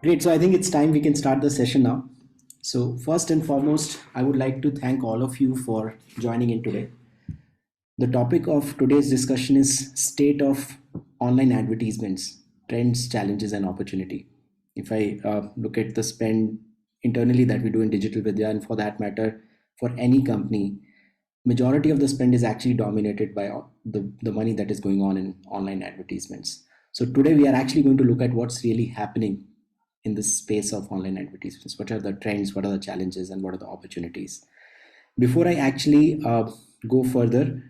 Great. So I think it's time we can start the session now. So first and foremost, I would like to thank all of you for joining in today. The topic of today's discussion is state of online advertisements, trends, challenges, and opportunity. If I look at the spend internally that we do in digital Vidya, and for that matter, for any company, majority of the spend is actually dominated by the money that is going on in online advertisements. So today we are actually going to look at what's really happening in this space of online advertisements. What are the trends, what are the challenges, and what are the opportunities? Before I actually go further,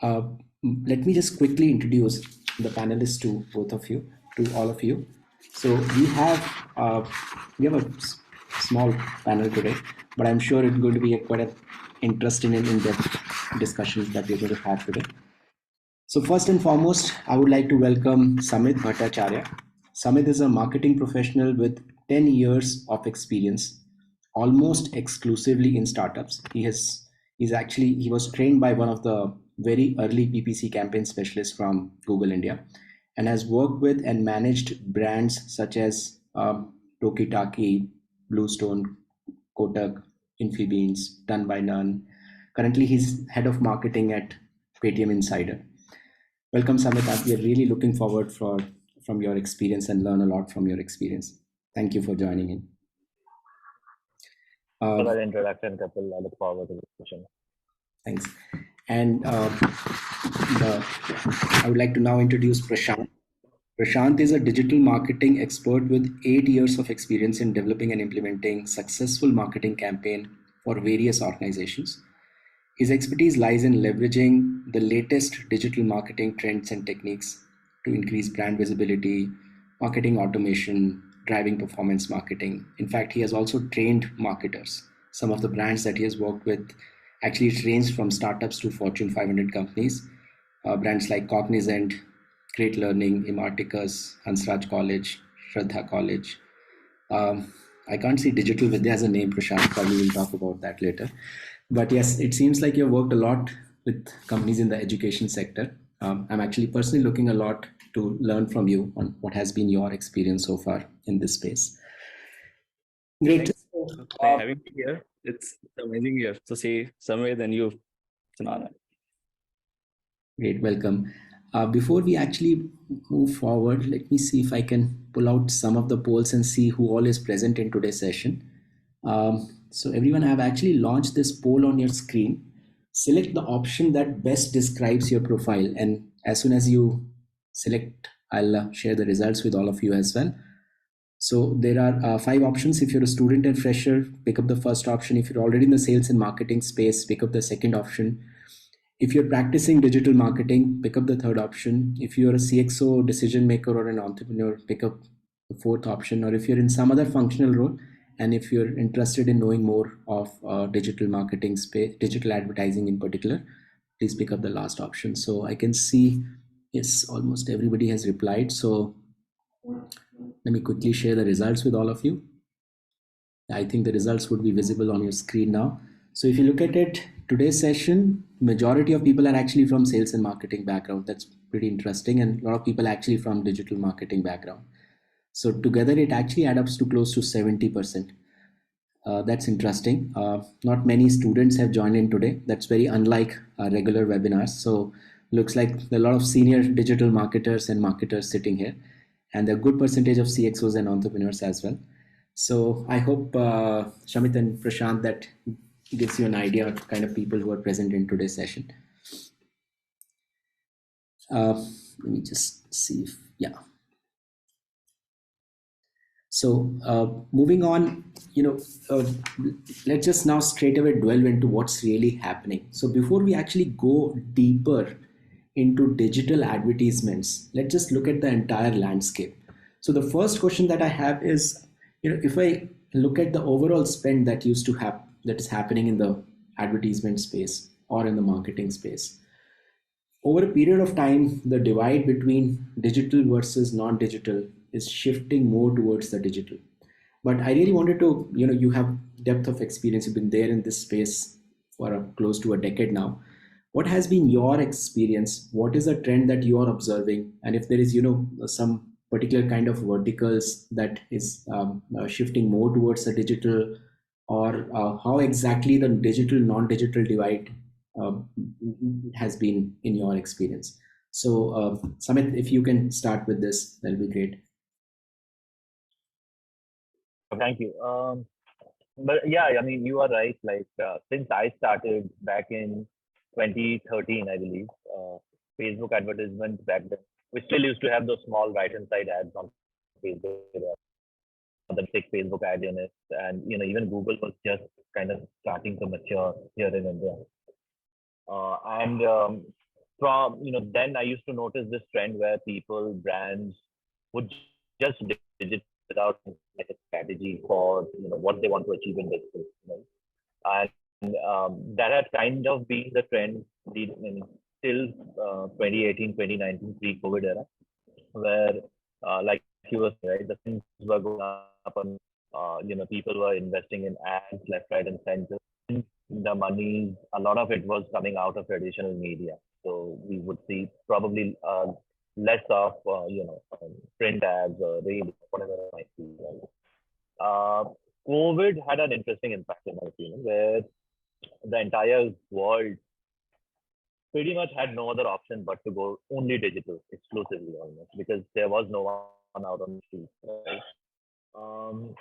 uh, let me just quickly introduce the panelists to both of you, to all of you. So we have a small panel today, but I'm sure it's going to be a quite an interesting and in-depth discussions that we're going to have today. So first and foremost, I would like to welcome Samit Bhattacharya. Samit is a marketing professional with 10 years of experience, almost exclusively in startups. He was trained by one of the very early PPC campaign specialists from Google India, and has worked with and managed brands such as Toki Taki, Bluestone, Kotak, Infibeans, Done by None. Currently, he's head of marketing at Paytm Insider. Welcome, Samit. We are really looking forward from your experience and learn a lot from your experience. Thank you for joining in. For Uh, that introduction, Kapil. I look forward to the discussion. Thanks. And I would like to now introduce Prashant. Prashant is a digital marketing expert with 8 years of experience in developing and implementing successful marketing campaign for various organizations. His expertise lies in leveraging the latest digital marketing trends and techniques to increase brand visibility, marketing automation, driving performance marketing. In fact, he has also trained marketers. Some of the brands that he has worked with actually range from startups to Fortune 500 companies. Brands like Cognizant, Great Learning, Imarticus, Hansraj College, Shraddha College. I can't see Digital Vidya as a name, Prashant. Probably we'll talk about that later. But yes, it seems like you've worked a lot with companies in the education sector. I'm actually personally looking a lot to learn from you on what has been your experience so far in this space. Great. Thanks for having me here. It's amazing here. So say somewhere than you. It's an honor. Great, welcome. Before we actually move forward, let me see if I can pull out some of the polls and see who all is present in today's session. So everyone, I have actually launched this poll on your screen. Select the option that best describes your profile, and as soon as you select, I'll share the results with all of you as well. So there are 5 options. If you're a student and fresher, pick up the first option. If you're already in the sales and marketing space, pick up the second option. If you're practicing digital marketing, pick up the third option. If you're a CXO, decision maker, or an entrepreneur, pick up the fourth option. Or if you're in some other functional role, and if you're interested in knowing more of digital marketing space, digital advertising in particular, please pick up the last option. So I can see, yes, almost everybody has replied. So let me quickly share the results with all of you. I think the results would be visible on your screen now. So if you look at it, today's session, majority of people are actually from sales and marketing background. That's pretty interesting. And a lot of people actually from digital marketing background. So together it actually adds up to close to 70%. That's interesting. Not many students have joined in today. That's very unlike regular webinars. So looks like a lot of senior digital marketers and marketers sitting here. And a good percentage of CXOs and entrepreneurs as well. So I hope, Shamit and Prashant, that gives you an idea of kind of people who are present in today's session. Let me just see if, yeah. So moving on, let's just now straight away delve into what's really happening. So before we actually go deeper into digital advertisements, let's just look at the entire landscape. So the first question that I have is, if I look at the overall spend that used to have, that is happening in the advertisement space or in the marketing space, over a period of time, the divide between digital versus non-digital is shifting more towards the digital. But I really wanted to, you have depth of experience, you've been there in this space for close to a decade now. What has been your experience? What is a trend that you are observing? And if there is, some particular kind of verticals that is shifting more towards the digital, or how exactly the digital non-digital divide uh, has been in your experience? So, Samit, if you can start with this, that'll be great. Thank you. But yeah, I mean, you are right. Like, since I started back in 2013, I believe, Facebook advertisements back then, we still used to have those small right-hand side ads on Facebook, the basic Facebook ad units, and even Google was just kind of starting to mature here in India. And from then I used to notice this trend where people, brands would just digital without like a strategy for what they want to achieve in digital. And that had kind of been the trend till 2018, 2019, pre-COVID era, where like you were saying, right, the things were going up, and people were investing in ads left, right, and center. The money, a lot of it was coming out of traditional media. So we would see probably less of print ads or radio, whatever it might be. Right? COVID had an interesting impact in my opinion, where the entire world pretty much had no other option but to go only digital exclusively almost, because there was no one out on the street. Right? Um,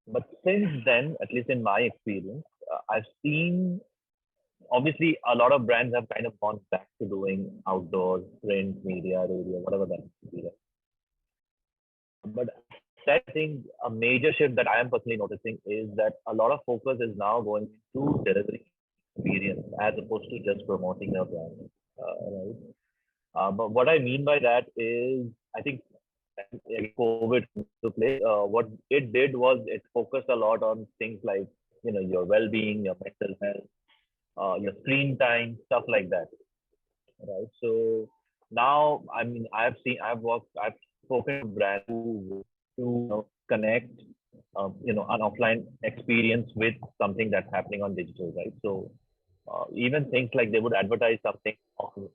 but since then, at least in my experience, I've seen obviously a lot of brands have kind of gone back to doing outdoor print media, radio, whatever that is. But that thing, a major shift that I am personally noticing is that a lot of focus is now going to delivery experience as opposed to just promoting your brand. Right? But what I mean by that is, I think COVID to play. What it did was it focused a lot on things like your well-being, your mental health, your screen time, stuff like that. Right. So now, I mean, I've spoken to brands who to connect, an offline experience with something that's happening on digital, right? So even things like they would advertise something on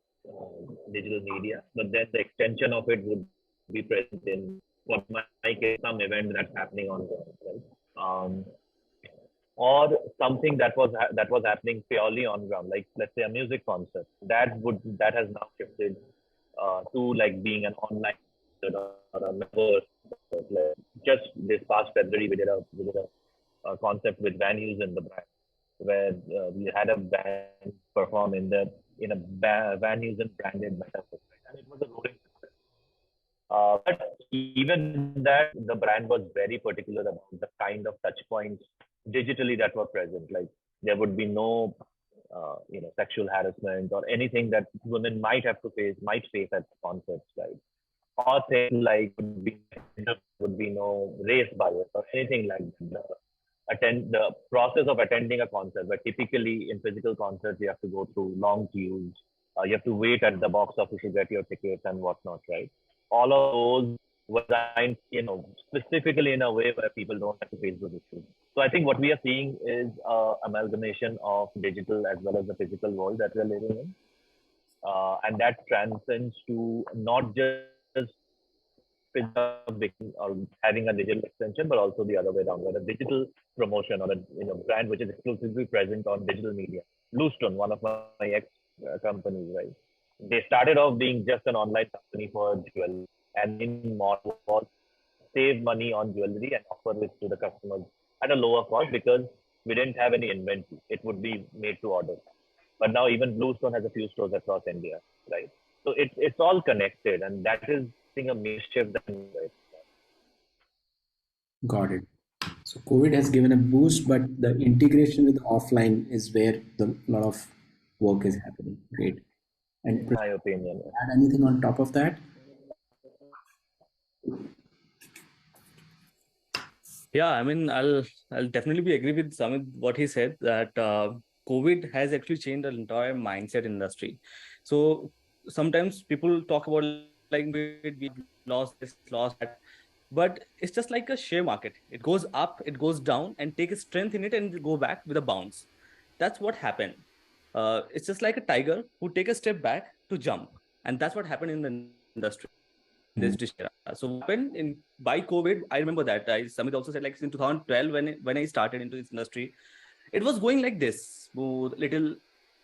digital media, but then the extension of it would be present in what might be some event that's happening on the right? Or something that was happening purely on ground, like let's say a music concert that has now shifted to like being an online or a member. Like just this past February, we did a concept with Van Heusen, the brand, where we had a band perform in a Van Heusen branded metaphor, and it was a rolling success. But even that, the brand was very particular about the kind of touch points digitally that were present. Like there would be no, sexual harassment or anything that women might face at concerts, right? Or things like would be no race bias or anything like that. The process of attending a concert, but typically in physical concerts you have to go through long queues, you have to wait at the box office to get your tickets and whatnot, right? All of those were designed, specifically in a way where people don't have to face those issues. So I think what we are seeing is amalgamation of digital as well as the physical world that we're living in, and that transcends to not just or having a digital extension, but also the other way around, where a digital promotion or a brand which is exclusively present on digital media. Bluestone, one of my ex companies, right? They started off being just an online company for jewelry, and in model was save money on jewelry and offer it to the customers at a lower cost because we didn't have any inventory. It would be made to order. But now even Bluestone has a few stores across India, right? So it's all connected, and that is I think a major shift that Got it. So COVID has given a boost, but the integration with offline is where the lot of work is happening. Great. And in my opinion. add anything on top of that? Yeah, I mean, I'll definitely be agree with Samit what he said, that COVID has actually changed the entire mindset industry. So sometimes people talk about like we lost this, lost that, but it's just like a share market. It goes up, it goes down, and take a strength in it and go back with a bounce. That's what happened. It's just like a tiger who take a step back to jump, and that's what happened in the industry. this digital era. So what happened in by COVID, I remember that. Samit also said like in 2012 when I started into this industry, it was going like this, smooth, little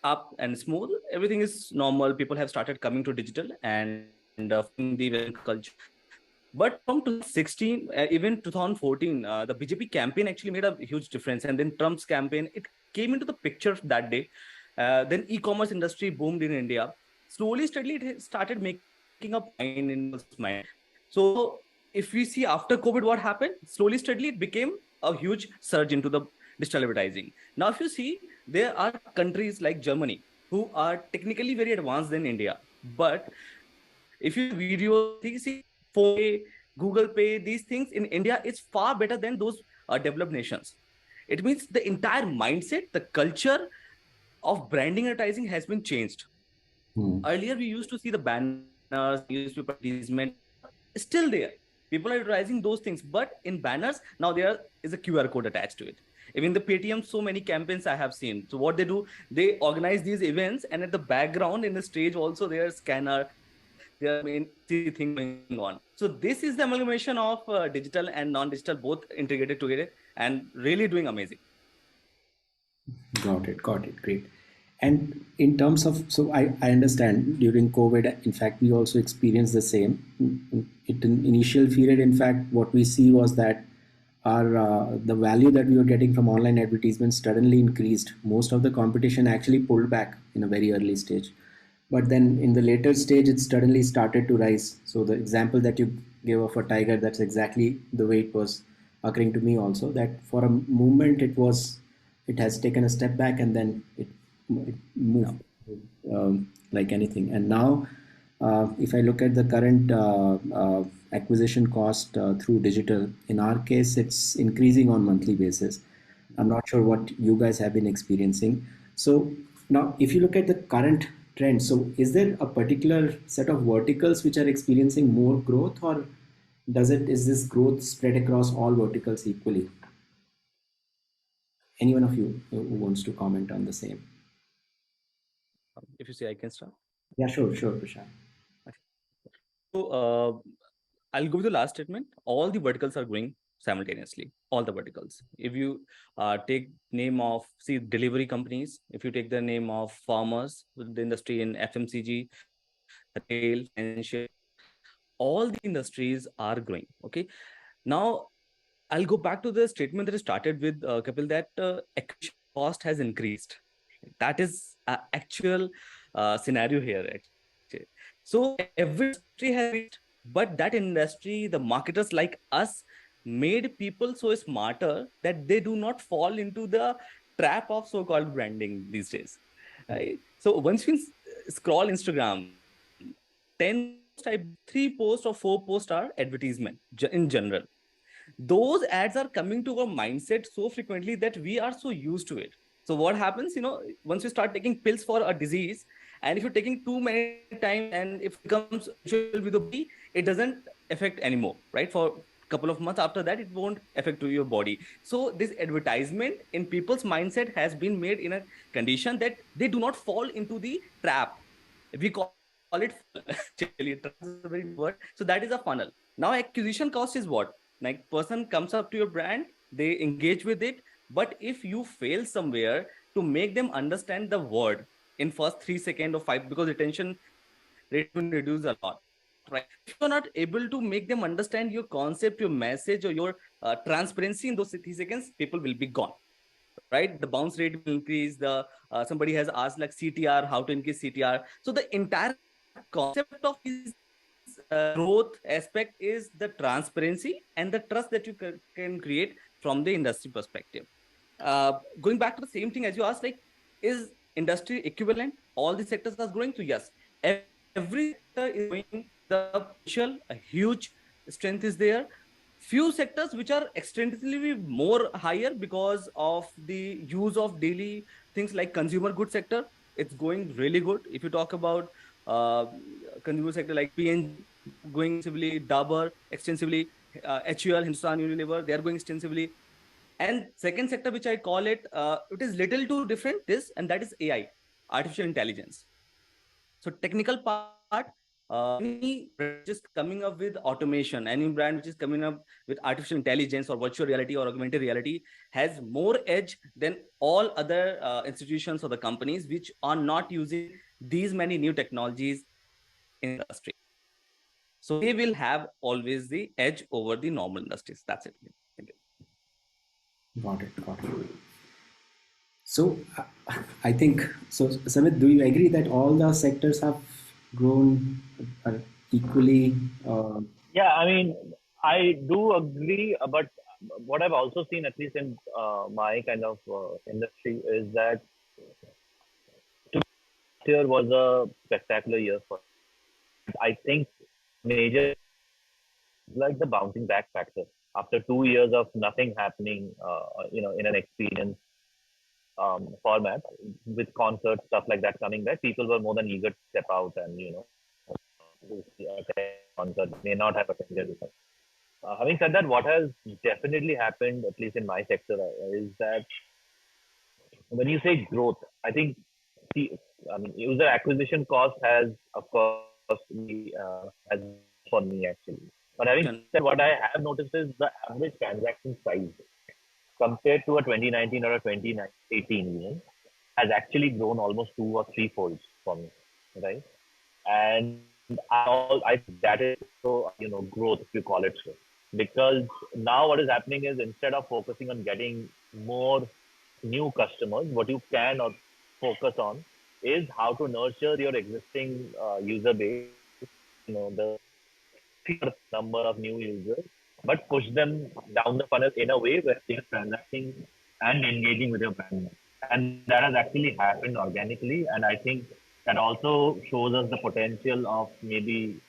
up and smooth. Everything is normal. People have started coming to digital and following the Western culture. But from 2016, even 2014, the BJP campaign actually made a huge difference. And then Trump's campaign, it came into the picture that day. Then e-commerce industry boomed in India. Slowly, steadily, it started making up mind in people's mind. So if we see after COVID, what happened? Slowly, steadily, it became a huge surge into the digital advertising. Now, if you see, there are countries like Germany who are technically very advanced than India. But if you see the videos, see phone pay, Google Pay, these things in India, it's far better than those developed nations. It means the entire mindset, the culture of branding advertising has been changed. Earlier, we used to see the banners, newspaper advertisement still there. People are advertising those things, but in banners now there is a QR code attached to it. Even the Paytm, so many campaigns I have seen. So what they do, they organize these events, and at the background in the stage also there's scanner, there are many things going on. So this is the amalgamation of digital and non-digital both integrated together and really doing amazing. Got it, great. And in terms of, so I understand during COVID, in fact, we also experienced the same. In initial period, in fact, what we see was that our the value that we were getting from online advertisements suddenly increased. Most of the competition actually pulled back in a very early stage, but then in the later stage, it suddenly started to rise. So the example that you gave of a tiger, that's exactly the way it was occurring to me also. That for a moment, it has taken a step back, and then it moved like anything. And now, if I look at the current acquisition cost through digital, in our case, it's increasing on monthly basis. I'm not sure what you guys have been experiencing. So now, if you look at the current trend, so is there a particular set of verticals which are experiencing more growth, or is this growth spread across all verticals equally? Any one of you who wants to comment on the same? If you say I can start. Yeah, sure, Prashant. So I'll go with the last statement. All the verticals are growing simultaneously. All the verticals. If you take name of delivery companies, if you take the name of farmers, the industry in FMCG, retail, financial, all the industries are growing. Okay. Now I'll go back to the statement that I started with, Kapil, that acquisition cost has increased. That is actual scenario here. Actually. So every industry has increased, but that industry, the marketers like us, made people so smarter that they do not fall into the trap of so-called branding these days. Right? So once you scroll Instagram, 10 posts, I believe 3 posts or 4 posts are advertisement in general. Those ads are coming to our mindset so frequently that we are so used to it. So what happens, once you start taking pills for a disease, and if you're taking too many times and if it becomes habitual with the body, it doesn't affect anymore, right? For a couple of months after that, it won't affect to your body. So this advertisement in people's mindset has been made in a condition that they do not fall into the trap. We call it funnel. Actually, trap is a very new word. So that is a funnel. Now acquisition cost is what? Like person comes up to your brand, they engage with it, but if you fail somewhere to make them understand the word in first 3 seconds or five, because retention rate has been reduced a lot, right? If you're not able to make them understand your concept, your message, or your transparency in those 3 seconds, people will be gone, right? The bounce rate will increase. The somebody has asked like CTR, how to increase CTR. So the entire concept of this growth aspect is the transparency and the trust that you can create from the industry perspective. Going back to the same thing as you asked, like, is industry equivalent? All the sectors are growing. So yes, every sector is growing. The potential, a huge strength is there. Few sectors which are extensively more higher because of the use of daily things like consumer good sector. It's going really good. If you talk about uh, consumer sector like PNG going extensively, Dabur extensively, HUL, Hindustan Unilever, they are going extensively. And second sector, which I call it is little too different, this, and that is AI, artificial intelligence. So technical part, any brand which is coming up with automation, any brand which is coming up with artificial intelligence or virtual reality or augmented reality has more edge than all other institutions or the companies which are not using these many new technologies in the industry. So they will have always the edge over the normal industries. That's it. Thank you. Got it. Got it. So I think so. Samit, do you agree that all the sectors have grown equally? Yeah, I mean, I do agree, but what I've also seen, at least in my kind of industry, is that this year was a spectacular year for. I think major like the bouncing back factor after 2 years of nothing happening, in an experience format with concerts, stuff like that coming back. People were more than eager to step out and to see a concert may not have attended before. Having said that, what has definitely happened, at least in my sector, is that when you say growth, I think the, I mean, user acquisition cost has, of course, has for me actually. But having said, what I have noticed is the average transaction size compared to a 2019 or a 2018 has actually grown almost 2 or 3 folds for me, right? And I think that is so growth, if you call it so, because now what is happening is instead of focusing on getting more new customers, what you can or focus on is how to nurture your existing user base. The number of new users, but push them down the funnel in a way where they are transacting and engaging with your brand. And that has actually happened organically. And I think that also shows us the potential of maybe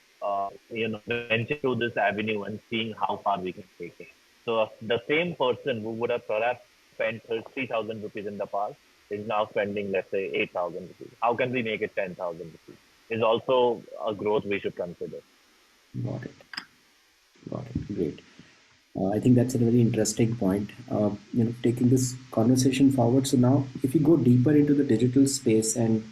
venture to this avenue and seeing how far we can take it. So the same person who would have perhaps spent 3,000 rupees in the past is now spending, let's say, 8,000 rupees. How can we make it 10,000 rupees? Is also a growth we should consider. Got it. Got it. Great. I think that's a very interesting point. Taking this conversation forward. So now, if you go deeper into the digital space, and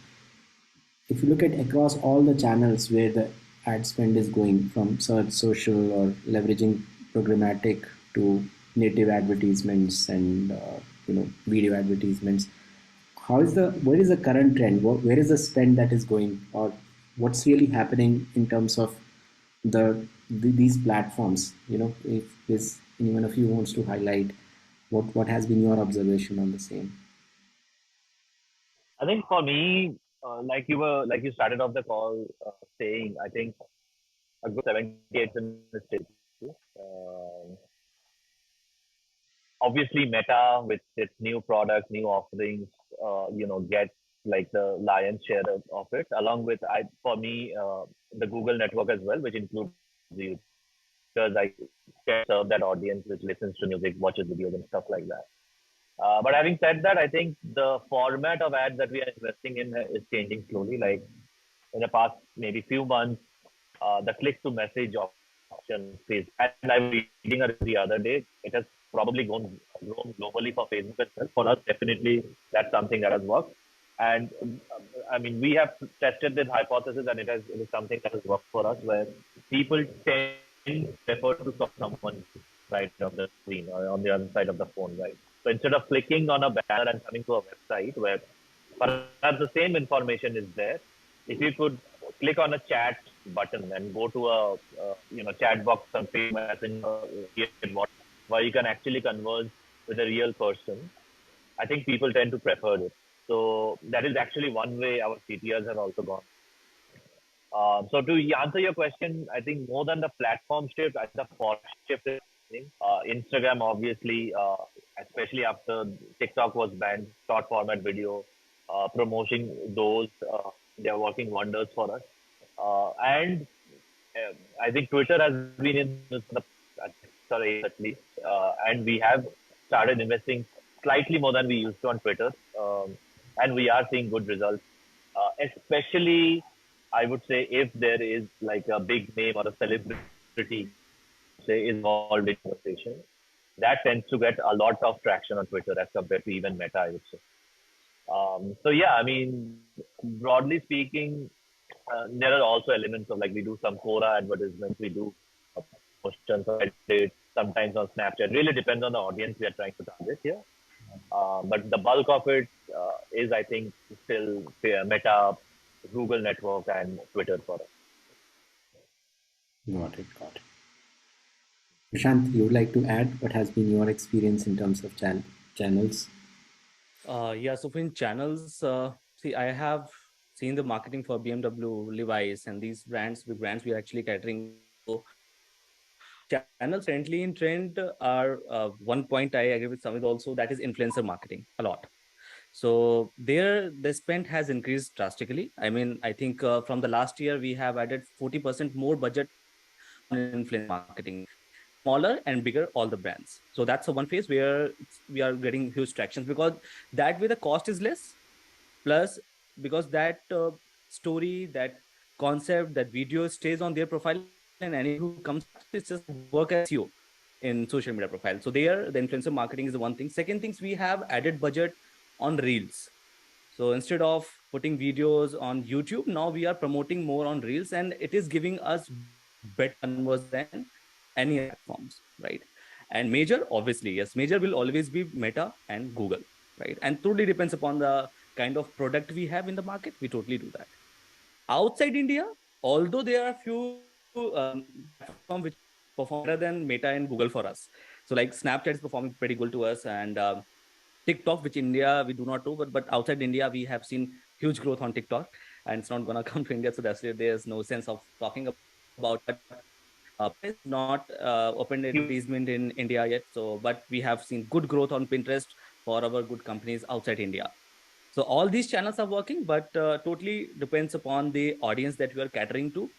if you look at across all the channels where the ad spend is going, from search, social, or leveraging programmatic to native advertisements and video advertisements, where is the current trend? Where is the spend that is going, or what's really happening in terms of these platforms? If this anyone of you wants to highlight what has been your observation on the same. I think for me, like you started off the call saying, I think a good 78 mistake. Um, Obviously, Meta with its new products, new offerings, get like the lion's share of it, along with for me the Google network as well, which includes the because I can serve that audience which listens to music, watches videos, and stuff like that. But having said that, I think the format of ads that we are investing in is changing slowly. Like in the past maybe few months, the click to message option phase. And I was reading the other day, it has probably grown globally for Facebook as well. For us, definitely that's something that has worked. And I mean, we have tested this hypothesis, and it is something that has worked for us, where people tend to prefer to talk to someone right on the screen or on the other side of the phone, right? So instead of clicking on a banner and coming to a website where perhaps the same information is there, if you could click on a chat button and go to a chat box on Facebook Messenger, where you can actually converse with a real person, I think people tend to prefer it. So that is actually one way our CTRs have also gone. So to answer your question, I think more than the platform shift, I think the format shift is happening. Instagram, obviously, especially after TikTok was banned, short format video, promoting those, they are working wonders for us. And I think Twitter has been in this for the at least, and we have started investing slightly more than we used to on Twitter, and we are seeing good results. Especially, I would say if there is like a big name or a celebrity, say, involved in conversation, that tends to get a lot of traction on Twitter as compared to even Meta, I would say. So yeah, I mean, broadly speaking, there are also elements of like we do some Quora advertisements, we do promotions on Reddit, sometimes on Snapchat. Really depends on the audience we are trying to target here. But the bulk of it is, I think, still Meta, Google network, and Twitter for us. Got it. Got it. Prashant, you would like to add what has been your experience in terms of channels? Yeah, so in channels, see, I have seen the marketing for BMW, Levi's, and these brands, big brands we are actually catering to. Channels currently in trend are one point I agree with Samit also, that is influencer marketing a lot. So there, the spend has increased drastically. I mean, I think from the last year we have added 40% more budget on influencer marketing, smaller and bigger, all the brands. So that's a one phase where we are getting huge tractions, because that way the cost is less. Plus, because that story, that concept, that video stays on their profile, and anyone who comes to that, it's just work as SEO in social media profile. So there, the influencer marketing is the one thing. Second things, we have added budget on reels. So instead of putting videos on YouTube, now we are promoting more on reels, and it is giving us better conversion than any other platforms, right? And major, obviously, yes, major will always be Meta and Google, right? And totally depends upon the kind of product we have in the market. We totally do that. Outside India, although there are few platforms which are performing better than Meta and Google for us. So like Snapchat is performing pretty good to us, and TikTok, which India we do not do, but outside India we have seen huge growth on TikTok, and it's not gonna come to India, so that's why there's no sense of talking about. But Pinterest is not opened advertisement in India yet, so but we have seen good growth on Pinterest for our good companies outside India. So all these channels are working, but totally depends upon the audience that you are catering to.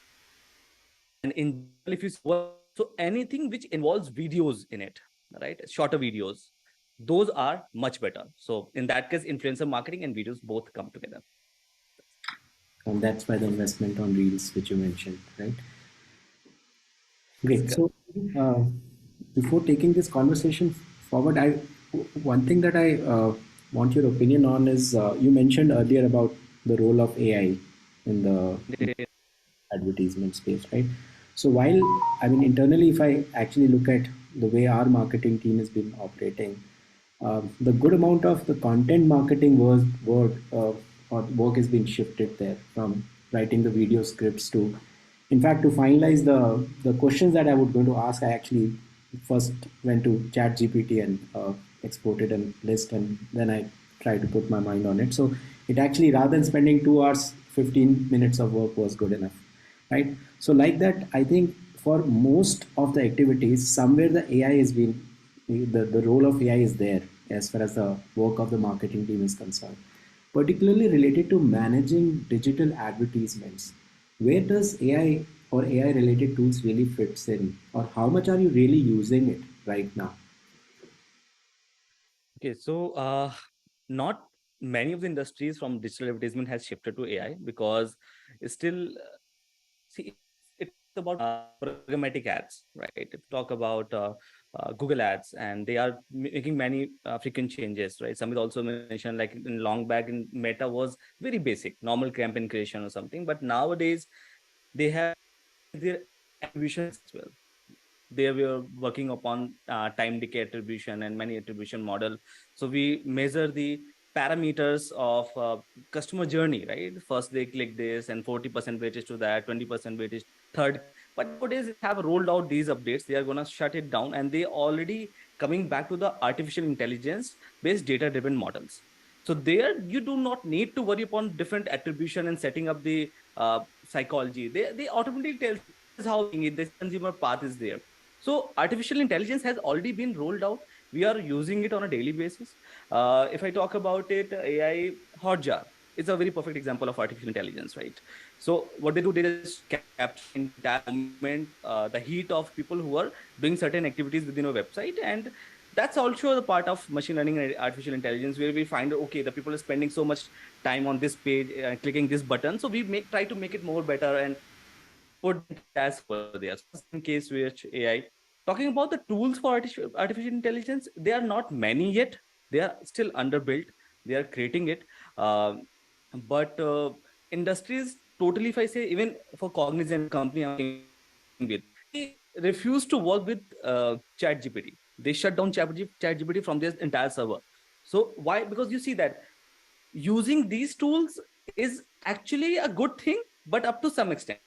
And in general, if you see overall, so anything which involves videos in it, right, shorter videos, those are much better. So in that case, influencer marketing and videos both come together. And that's why the investment on reels, which you mentioned, right? Yes, Great. So, uh, before taking this conversation forward, one thing that I want your opinion on is you mentioned earlier about the role of AI in the correct. advertisement space, right? So while I mean internally, if I actually look at the way our marketing team has been operating, the good amount of the content marketing work has been shifted there from writing the video scripts to, in fact, to finalize the questions that I would going to ask. I actually first went to Chat GPT and exported a list, and then I tried to put my mind on it. So it actually, rather than spending 2 hours, 15 minutes of work was good enough, right? So like that, I think for most of the activities, somewhere the AI has been, the role of AI is there as far as the work of the marketing team is concerned, particularly related to managing digital advertisements. Where does AI or AI related tools really fits in, or how much are you really using it right now? Okay, so not many of the industries from digital advertisement has shifted to AI, because it's still see, it's about programmatic ads, right? If you talk about Google ads, and they are making many frequent changes, right? Samit also mentioned, like in long back in Meta was very basic normal campaign creation or something, but nowadays they have their attributions as well. They were working upon time decay attribution and many attribution model. So we measure the parameters of customer journey, right? First they click this, and 40% weightage to that, 20% weightage third. But nowadays they have rolled out these updates. They are going to shut it down, and they already coming back to the artificial intelligence based data driven models. So there you do not need to worry upon different attribution and setting up the psychology. They automatically tells you this is how it, this consumer path is there. So artificial intelligence has already been rolled out. We are using it on a daily basis. If I talk about it, AI Hotjar is a very perfect example of artificial intelligence, right? So what they do, they just capture the entire moment, the heat of people who are doing certain activities within a website, and that's also the part of machine learning and artificial intelligence, where we find okay, the people are spending so much time on this page, clicking this button, so we make try to make it more better and put the task over there. So that's in case which AI. Talking about the tools for artificial intelligence, they are not many yet. They are still underbuilt. They are creating it, but industries totally, if I say, even for Cognizant, the company I'm working with, they refuse to work with ChatGPT. They shut down ChatGPT from their entire server. So why? Because you see that using these tools is actually a good thing, but up to some extent.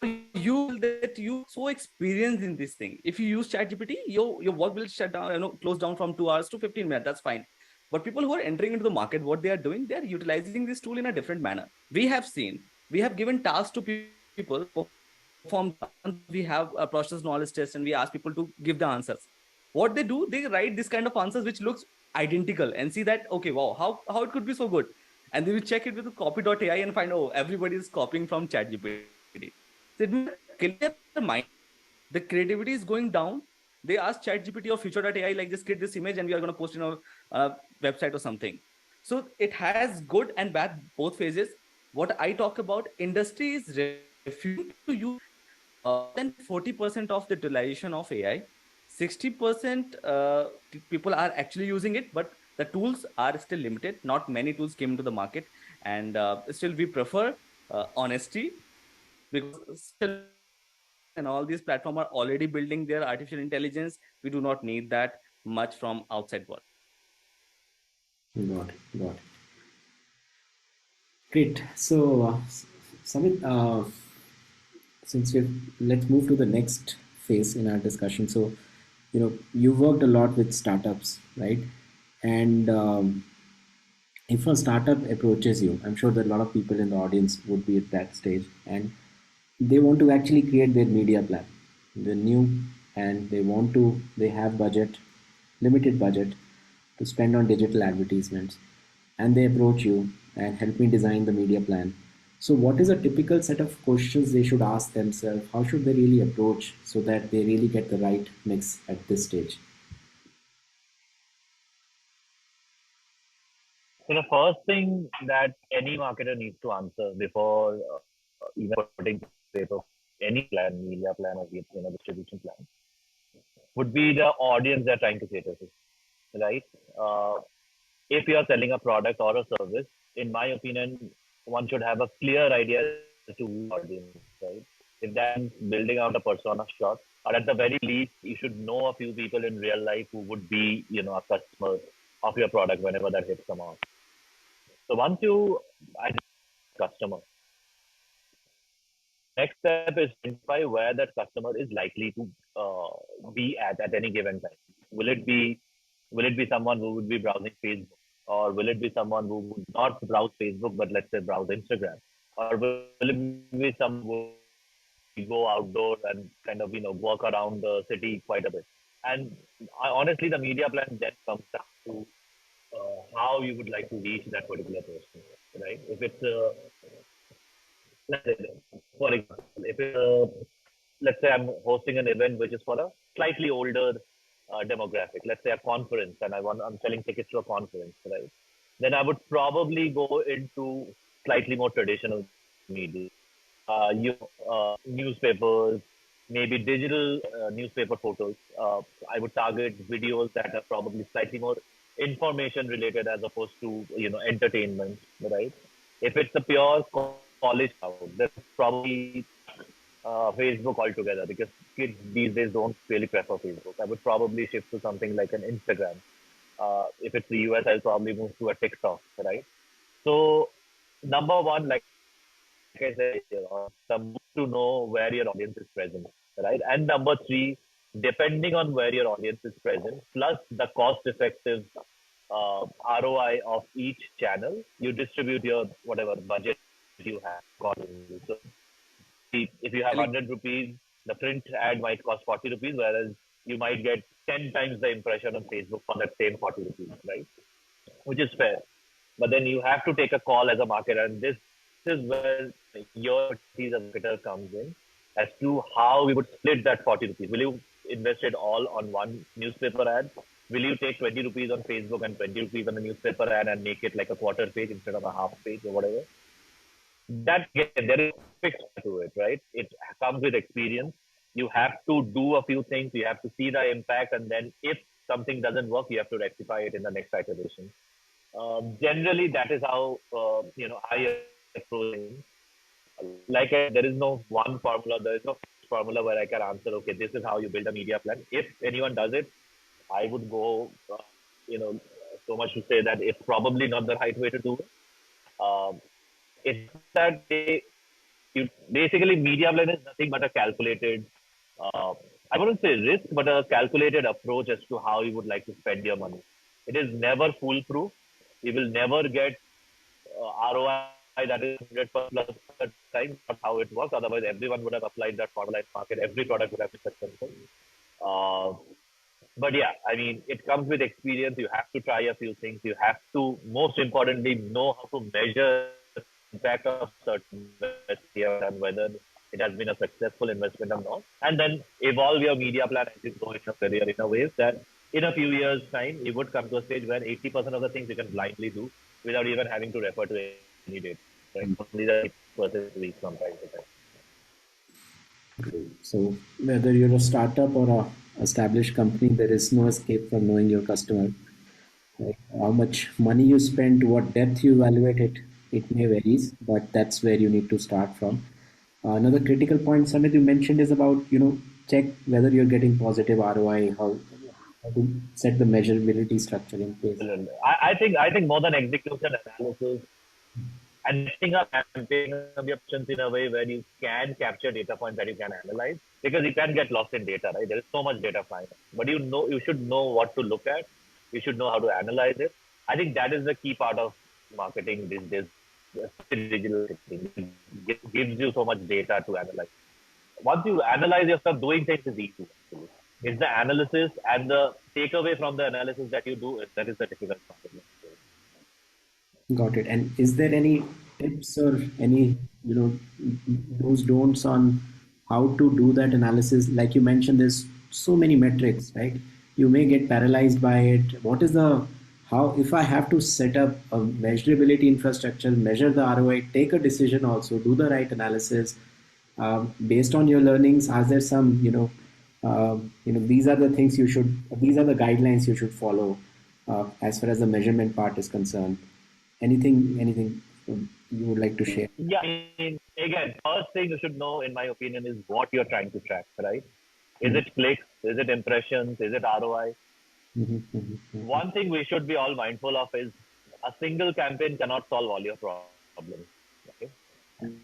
For you that you are so experienced in this thing, if you use ChatGPT, your work will shut down, close down from 2 hours to 15 minutes. That's fine. But people who are entering into the market, what they are doing, they are utilizing this tool in a different manner. We have given tasks to people to perform the task. Once we have a process knowledge test and we ask people to give the answers, what they do, they write this kind of answers which looks identical and see that, okay, wow, how it could be so good. And then we check it with copy.ai and find, oh, everybody is copying from ChatGPT. So it means they're killing their mindset. The creativity is going down. They ask ChatGPT or future.ai, like, just create this image and we are going to post in our website or something. So it has good and bad both phases. What I talk about, industry is refusing to use more than 40% of the utilization of AI. 60% people are actually using it, but the tools are still limited. Not many tools came into the market, and still we prefer honesty, because social media and all these platforms are already building their artificial intelligence. We do not need that much from outside world. Got it. Got it. Great. So, Samit, since we let's move to the next phase in our discussion. So, you worked a lot with startups, right? And if a startup approaches you, I'm sure that a lot of people in the audience would be at that stage, and they want to actually create their media plan. They're new, and they have budget, limited budget to spend on digital advertisements, and they approach you and help me design the media plan. So, what is a typical set of questions they should ask themselves? How should they really approach so that they really get the right mix at this stage? So the first thing that any marketer needs to answer before even putting paper any plan, media plan, or distribution plan, would be the audience they're trying to cater to, right? If you are selling a product or a service, in my opinion, one should have a clear idea as to who the audience, right? If that means building out a persona shot, or at the very least, you should know a few people in real life who would be, a customer of your product whenever that hits them out. So once you identify customer, next step is identify where that customer is likely to be at any given time. Will it be someone who would be browsing Facebook, or will it be someone who would not browse Facebook but let's say browse Instagram, or will it be someone who would go outdoor and kind of walk around the city quite a bit? And honestly, the media plan then comes down to how you would like to reach that particular person, right? If it's let's say, for example, if it's let's say I'm hosting an event which is for a slightly older demographic, let's say a conference, and I'm selling tickets to a conference, right? Then I would probably go into slightly more traditional media, newspapers, maybe digital newspaper photos. I would target videos that are probably slightly more information related as opposed to entertainment, right? If it's a pure college crowd, then probably Facebook altogether, because kids these days don't really prefer Facebook. I would probably shift to something like an Instagram. If it's the US, I'll probably move to a TikTok, right? So number one, like I said, some to know where your audience is present, right? And number three, depending on where your audience is present, plus the cost-effective ROI of each channel, you distribute your whatever budget you have accordingly. So if you have 100 rupees, the print ad might cost 40 rupees, whereas you might get 10 times the impression on Facebook for that same 40 rupees, right? Which is fair. But then you have to take a call as a marketer, and this is where your expertise as a marketer comes in as to how we would split that 40 rupees. Will you invest it all on one newspaper ad? Will you take 20 rupees on Facebook and 20 rupees on the newspaper ad and make it like a quarter page instead of a half page or whatever? That again, there is fixed to it, right? It comes with experience. You have to do a few things. You have to see the impact, and then if something doesn't work, you have to rectify it in the next iteration. Generally, that is how I approach things. like there is no one formula. There is no formula where I can answer. Okay, this is how you build a media plan. If anyone does it, I would go, you know, so much to say that it's probably not the right way to do it. It's just that you basically media plan is nothing but a calculated, uh, I wouldn't say risk, but a calculated approach as to how you would like to spend your money. It is never foolproof. You will never get ROI that is 100% plus at the time. Not how it works. Otherwise, everyone would have applied that formula in market. Every product would have been successful. Uh, but yeah, I mean, it comes with experience. You have to try a few things. You have to, most importantly, know how to measure the impact of certain investment you have done, whether it has been a successful investment or not, and then evolve your media plan as you grow in your career in a way that in a few years' time, you would come to a stage where 80% of the things you can blindly do without even having to refer to any data. Right? Only the 80% is weak from time to time. So whether you're a startup or a established company, there is no escape from knowing your customer. Right? How much money you spend, to what depth you evaluate it, it may varies, but that's where you need to start from. Another critical point, Samit, you mentioned is about, check whether you're getting positive ROI, how to set the measurability structure in place. Excellent. I think more than execution analysis and setting up campaign of your options in a way where you can capture data points that you can analyze because you can get lost in data, right? There is so much data flying, but you should know what to look at. You should know how to analyze it. I think that is the key part of marketing these days, especially digital marketing. It gives you so much data to analyze. Once you analyze your stuff, doing things is easy. Actually. It's the analysis and the takeaway from the analysis that you do that is the difficult part. Got it. And is there any tips or any, those don'ts on how to do that analysis? Like you mentioned, there's so many metrics, right? You may get paralyzed by it. What is how, if I have to set up a measurability infrastructure, measure the ROI, take a decision also, do the right analysis, based on your learnings, are there some, these are the things these are the guidelines you should follow, as far as the measurement part is concerned. Anything you would like to share? Yeah, I mean, again, first thing you should know, in my opinion, is what you're trying to track, right? Is Mhm, it clicks? Is it impressions? Is it ROI? mhm, mhm, mhm. One thing we should be all mindful of is a single campaign cannot solve all your problems. Okay?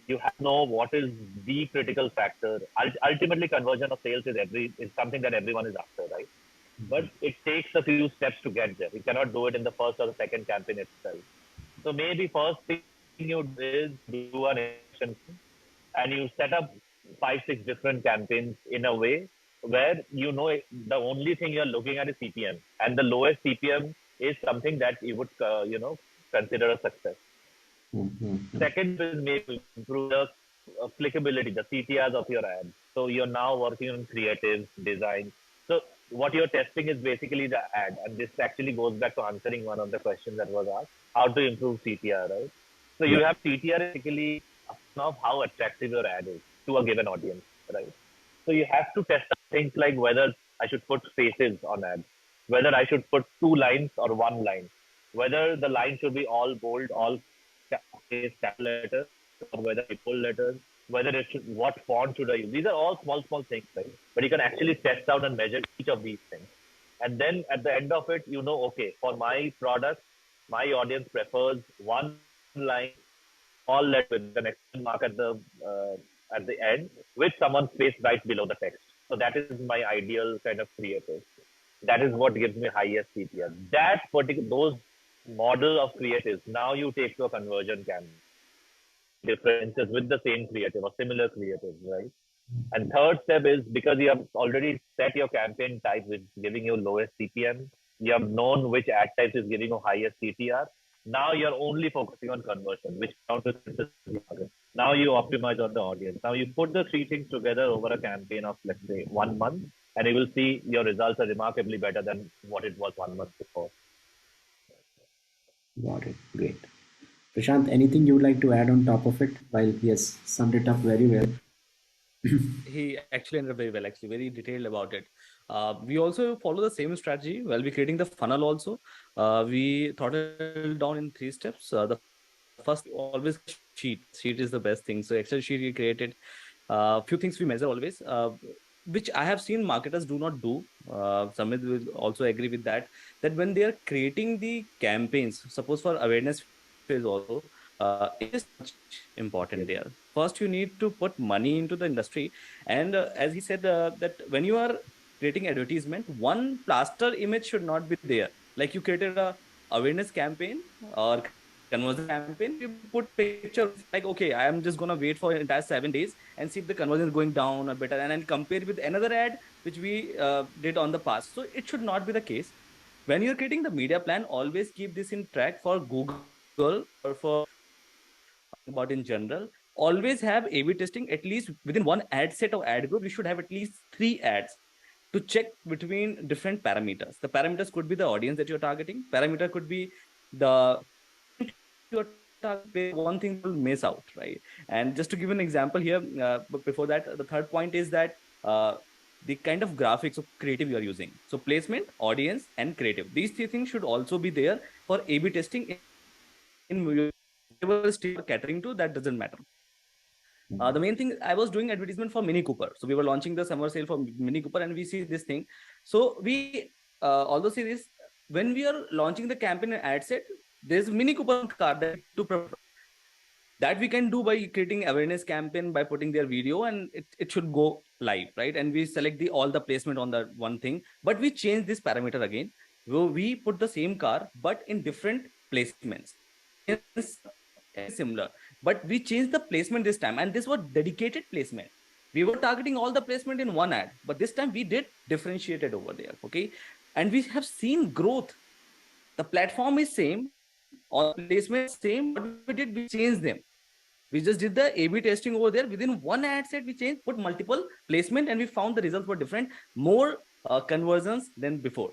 You have to know what is the critical factor. Ultimately, conversion of sales is something that everyone is after, right? But it takes a few steps to get there. You cannot do it in the first or the second campaign itself. So maybe first thing you do is do an impression and you set up 5, 6 different campaigns in a way where the only thing you're looking at is CPM, and the lowest CPM is something that you would consider a success. Mhm, Second is maybe improve the applicability, the CTRs of your ad. So you're now working on creative design. So what you're testing is basically the ad, and this actually goes back to answering one of the questions that was asked: how to improve CTR, right? So yeah. you have CTR basically a function of how attractive your ad is to a given audience, right? So you have to test things like whether I should put faces on ads, whether I should put 2 lines or 1 line, whether the line should be all bold, all capital letters, or whether I bold letters, whether it should, what font should I use. These are all small things, right? But you can actually test out and measure each of these things. And then at the end of it, okay, for my product, my audience prefers 1 line, all letter with an exclamation mark at the end, with someone's face right below the text. So that is my ideal kind of creative. That is what gives me highest CPR. Those model of creatives now you take to a conversion campaign. Differences with the same creative or similar creatives, right? And third step is because you have already set your campaign type, which is giving you lowest CPM. You have known which ad type is giving you highest CTR. Now you're only focusing on conversion, which counts as target. Now you optimize on the audience. Now you put the three things together over a campaign of, let's say, 1 month, and you will see your results are remarkably better than what it was 1 month before. Got it. Great. Prashant, anything you would like to add on top of it? While he has summed it up very well. He actually ended up very well, actually very detailed about it. We also follow the same strategy while we creating the funnel also. We throttle down in 3 steps. The first, we always sheet is the best thing. So Excel sheet we created. Few things we measure always, which I have seen marketers do not do. Samit will also agree with that. That when they are creating the campaigns, suppose for awareness phase also, it is much important there. First, you need to put money into the industry, and as he said, that when you are creating advertisement, one plaster image should not be there. Like you created a awareness campaign or conversion campaign, you put picture of like, okay, I am just gonna wait for entire 7 days and see if the conversion is going down or better, and then compare with another ad which we did on the past. So it should not be the case. When you're creating the media plan, always keep this in track for Google or for talking about in general. Always have A/B testing at least within one ad set or ad group. You should have at least 3 ads to check between different parameters. The parameters could be the audience that you're targeting. Parameter could be the segment you're targeting, where one thing people will miss out, right? And just to give an example here, but before that, the third point is that the kind of graphics or creative you are using. So placement, audience, and creative. These 3 things should also be there for A/B testing in whatever state you are catering to. That doesn't matter. The main thing, I was doing advertisement for Mini Cooper. So we were launching the summer sale for Mini Cooper, and we see this thing. So we also see this when we are launching the campaign and ad set. There's Mini Cooper car that we need to promote. That we can do by creating awareness campaign, by putting their video, and it should go live, right? And we select all the placement on the one thing, but we change this parameter again. We put the same car but in different placements. Audience is similar, but we changed the placement this time, and this was dedicated placement. We were targeting all the placement in one ad, but this time we did differentiated over there. Okay, and we have seen growth. The platform is same, all the placement is same. What we did, we changed them. We just did the A/B testing over there. Within one ad set, we changed, put multiple placement, and we found the results were different, more conversions than before.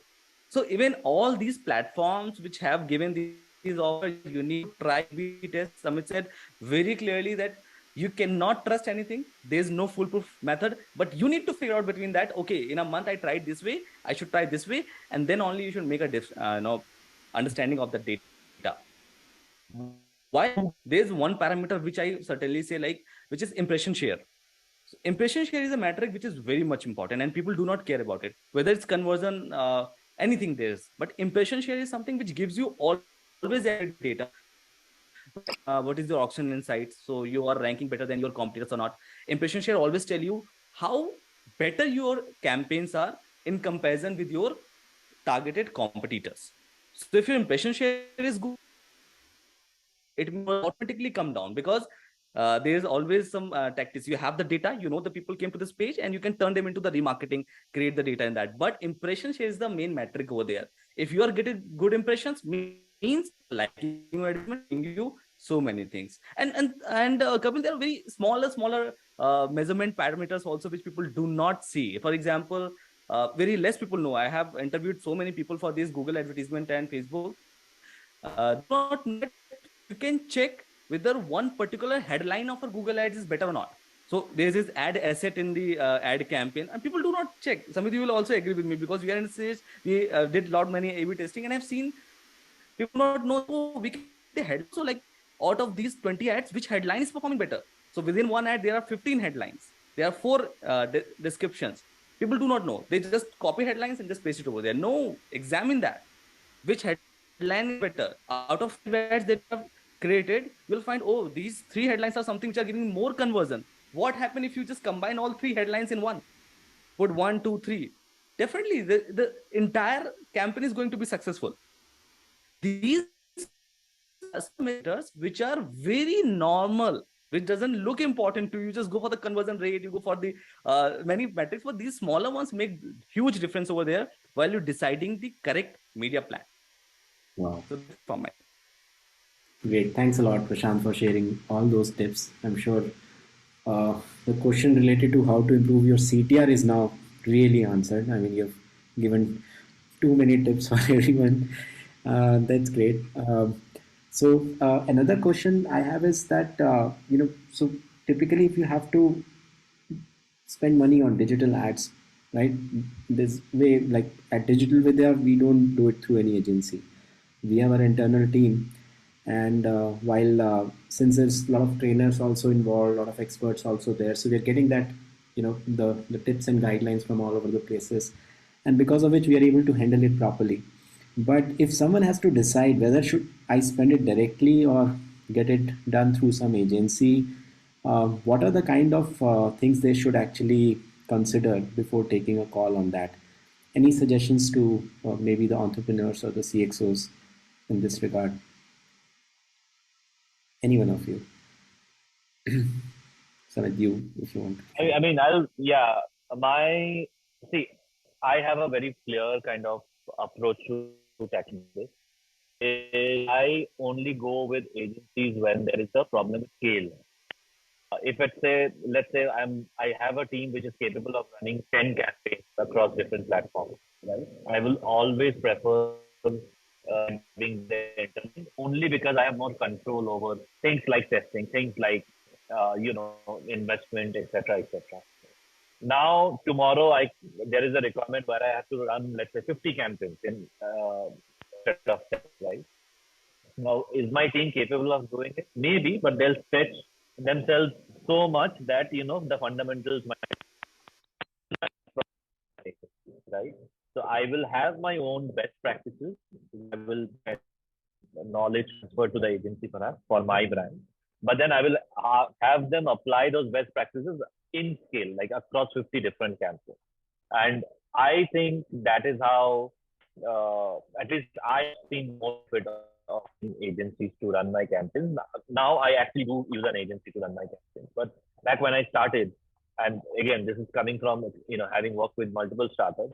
So even all these platforms which have given these offers, you need to try A/B test. Samit said very clearly that you cannot trust anything. There's no foolproof method, but you need to figure out between that. Okay, in a month I tried this way, I should try this way, and then only you should make a understanding of the data. Why? There's one parameter which I certainly say, like, which is impression share. So impression share is a metric which is very much important, and people do not care about it, whether it's conversion, anything there is. But impression share is something which gives you always accurate data. What is your auction insights? So you are ranking better than your competitors or not. Impression share always tell you how better your campaigns are in comparison with your targeted competitors. So if your impression share is good, it will automatically come down, because there's always some tactics. You have the data, you know the people came to this page, and you can turn them into the remarketing, create the data in that. But impression share is the main metric over there. If you are getting good impressions, means liking your advertisement, showing you so many things. And Kapil, there are very smaller measurement parameters also which people do not see. For example, very less people know. I have interviewed so many people for this Google advertisement and Facebook. They do not know that you can check whether one particular headline of a Google ads is better or not. So there's this ad asset in the ad campaign, and people do not check. Samit, you will also agree with me, because we are in stage, we did many A/B testing, and I've seen people not know. Oh, we can check the headline. So like, out of these 20 ads, which headline is performing better? So within one ad, there are 15 headlines. There are 4 descriptions. People do not know. They just copy headlines and just paste it over there. No, examine that. Which headline is better? Out of 5 ads that you have created, you'll find, oh, these 3 headlines are something which are giving more conversion. What happens if you just combine all 3 headlines in one? Put 1, 2, 3. Definitely, the entire campaign is going to be successful. These measures which are very normal, which doesn't look important to you, just go for the conversion rate, you go for the many metrics, but these smaller ones make huge difference over there while you're deciding the correct media plan. Wow. So for my Great. Thanks a lot, Prashant, for sharing all those tips. I'm sure the question related to how to improve your CTR is now really answered. I mean, you've given too many tips for everyone. That's great. So another question I have is that, so typically if you have to spend money on digital ads, right? This way, like at Digital Vidya, we don't do it through any agency. We have our internal team, And while since there's a lot of trainers also involved, a lot of experts also there, so we're getting that, the tips and guidelines from all over the places, and because of which we are able to handle it properly. But if someone has to decide whether should I spend it directly or get it done through some agency, what are the kind of things they should actually consider before taking a call on that? Any suggestions to maybe the entrepreneurs or the CXOs in this regard? Any one of you? Samit, you, if you want. I mean, my, see, I have a very clear kind of approach to tackling this. I only go with agencies when there is a problem with scale. If let's say I have a team which is capable of running 10 campaigns across different platforms, right? I will always prefer having the internet only because I have more control over things like testing, things like investment, etc., etc. Now tomorrow, there is a requirement where I have to run, let's say, 50 campaigns in set of steps, right? Now, is my team capable of doing it? Maybe, but they'll stretch themselves so much that the fundamentals might, right? So I will have my own best practices. I will get knowledge transferred to the agency perhaps for my brand, but then I will have them apply those best practices in scale, like across 50 different campaigns. And I think that is how, at least I've seen more of it of agencies to run my campaigns. Now I actually do use an agency to run my campaigns. But back when I started, and again, this is coming from having worked with multiple startups,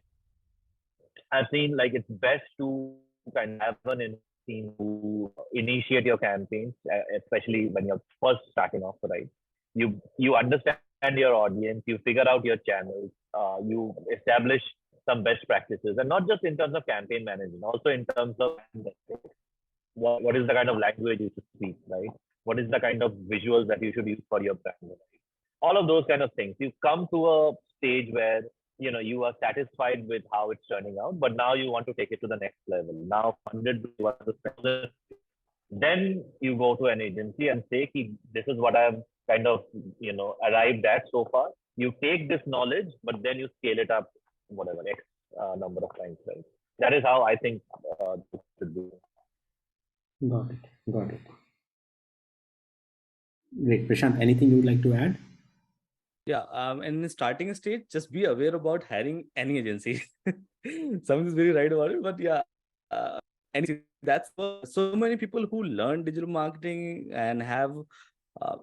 I've seen like it's best to kind of have an team to initiate your campaigns, especially when you're first starting off, right? You understand your audience, you figure out your channels, you establish some best practices, and not just in terms of campaign management, also in terms of what is the kind of language you should speak, right? What is the kind of visuals that you should use for your brand, right? All of those kind of things. You come to a stage where you are satisfied with how it's turning out, but now you want to take it to the next level. Now funded, then you go to an agency and say, this is what I've kind of arrived at so far. You take this knowledge, but then you scale it up, whatever X number of times, right? That is how I think this should be. Got it. Got it. Great. Prashant, anything you would like to add? Yeah, in the starting stage, just be aware about hiring any agency. Something is very right about it, but yeah, that's so many people who learn digital marketing and have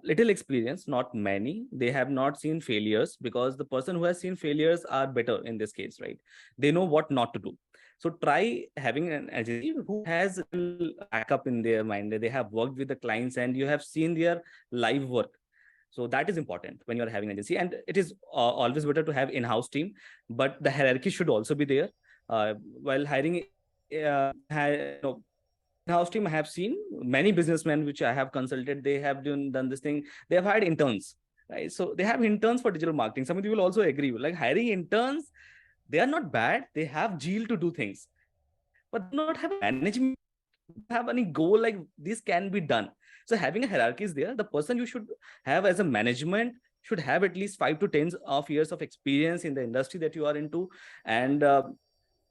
little experience, not many. They have not seen failures, because the person who has seen failures are better in this case, right? They know what not to do. So try having an agency who has a backup in their mind. They have worked with the clients and you have seen their live work. So that is important when you're having an agency, and it is always better to have in-house team, but the hierarchy should also be there. While hiring in-house team, I have seen many businessmen which I have consulted. They have done this thing. They have hired interns, right? So they have interns for digital marketing. Some of you will also agree with, like, hiring interns. They are not bad. They have zeal to do things, but do not have management, have any goal like this can be done. So having a hierarchy is there. The person you should have as a management should have at least 5 to 10 of years of experience in the industry that you are into, and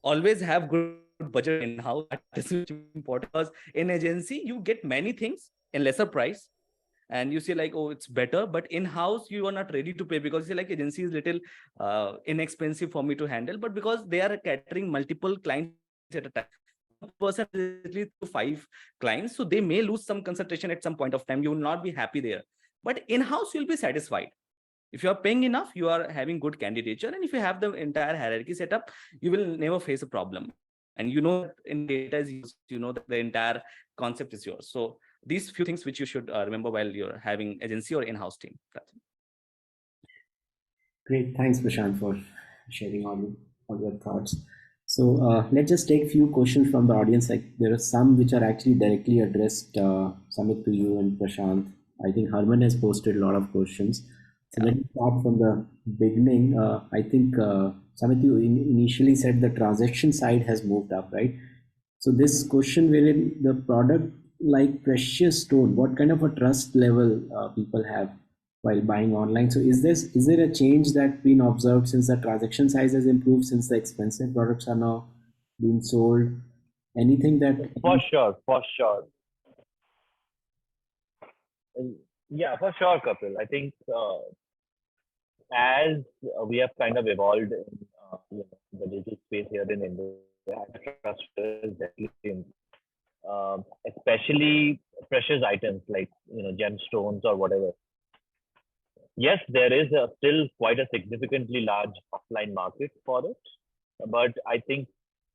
always have good budget in-house. That is important, because in agency you get many things in lesser price, and you say like, oh, it's better, but in-house you are not ready to pay, because you say like, agency is little inexpensive for me to handle, but because they are catering multiple clients at a time, person to 5 clients, so they may lose some concentration at some point of time. You will not be happy there, but in-house you'll be satisfied. If you are paying enough, you are having good candidature, and if you have the entire hierarchy set up, you will never face a problem. And in data is used, that the entire concept is yours. So these few things which you should remember while you're having agency or in-house team. Great. Thanks, Prashant, for sharing all your thoughts. So let's just take a few questions from the audience. Like, there are some which are actually directly addressed, Samit, to you and Prashant. I think Harman has posted a lot of questions. So let me start from the beginning. I think, Samit, you initially said the transaction side has moved up, right? So this question, wherein the product like precious stone, what kind of a trust level people have while buying online? So is there a change that been observed since the transaction size has improved, since the expensive products are now being sold? Anything that For sure, for sure. Uh, Yeah, for sure, Kapil. I think as we have kind of evolved in the digital space here in India, the trust is definitely especially precious items like gemstones or whatever. Yes, there is still quite a significantly large offline market for it, but I think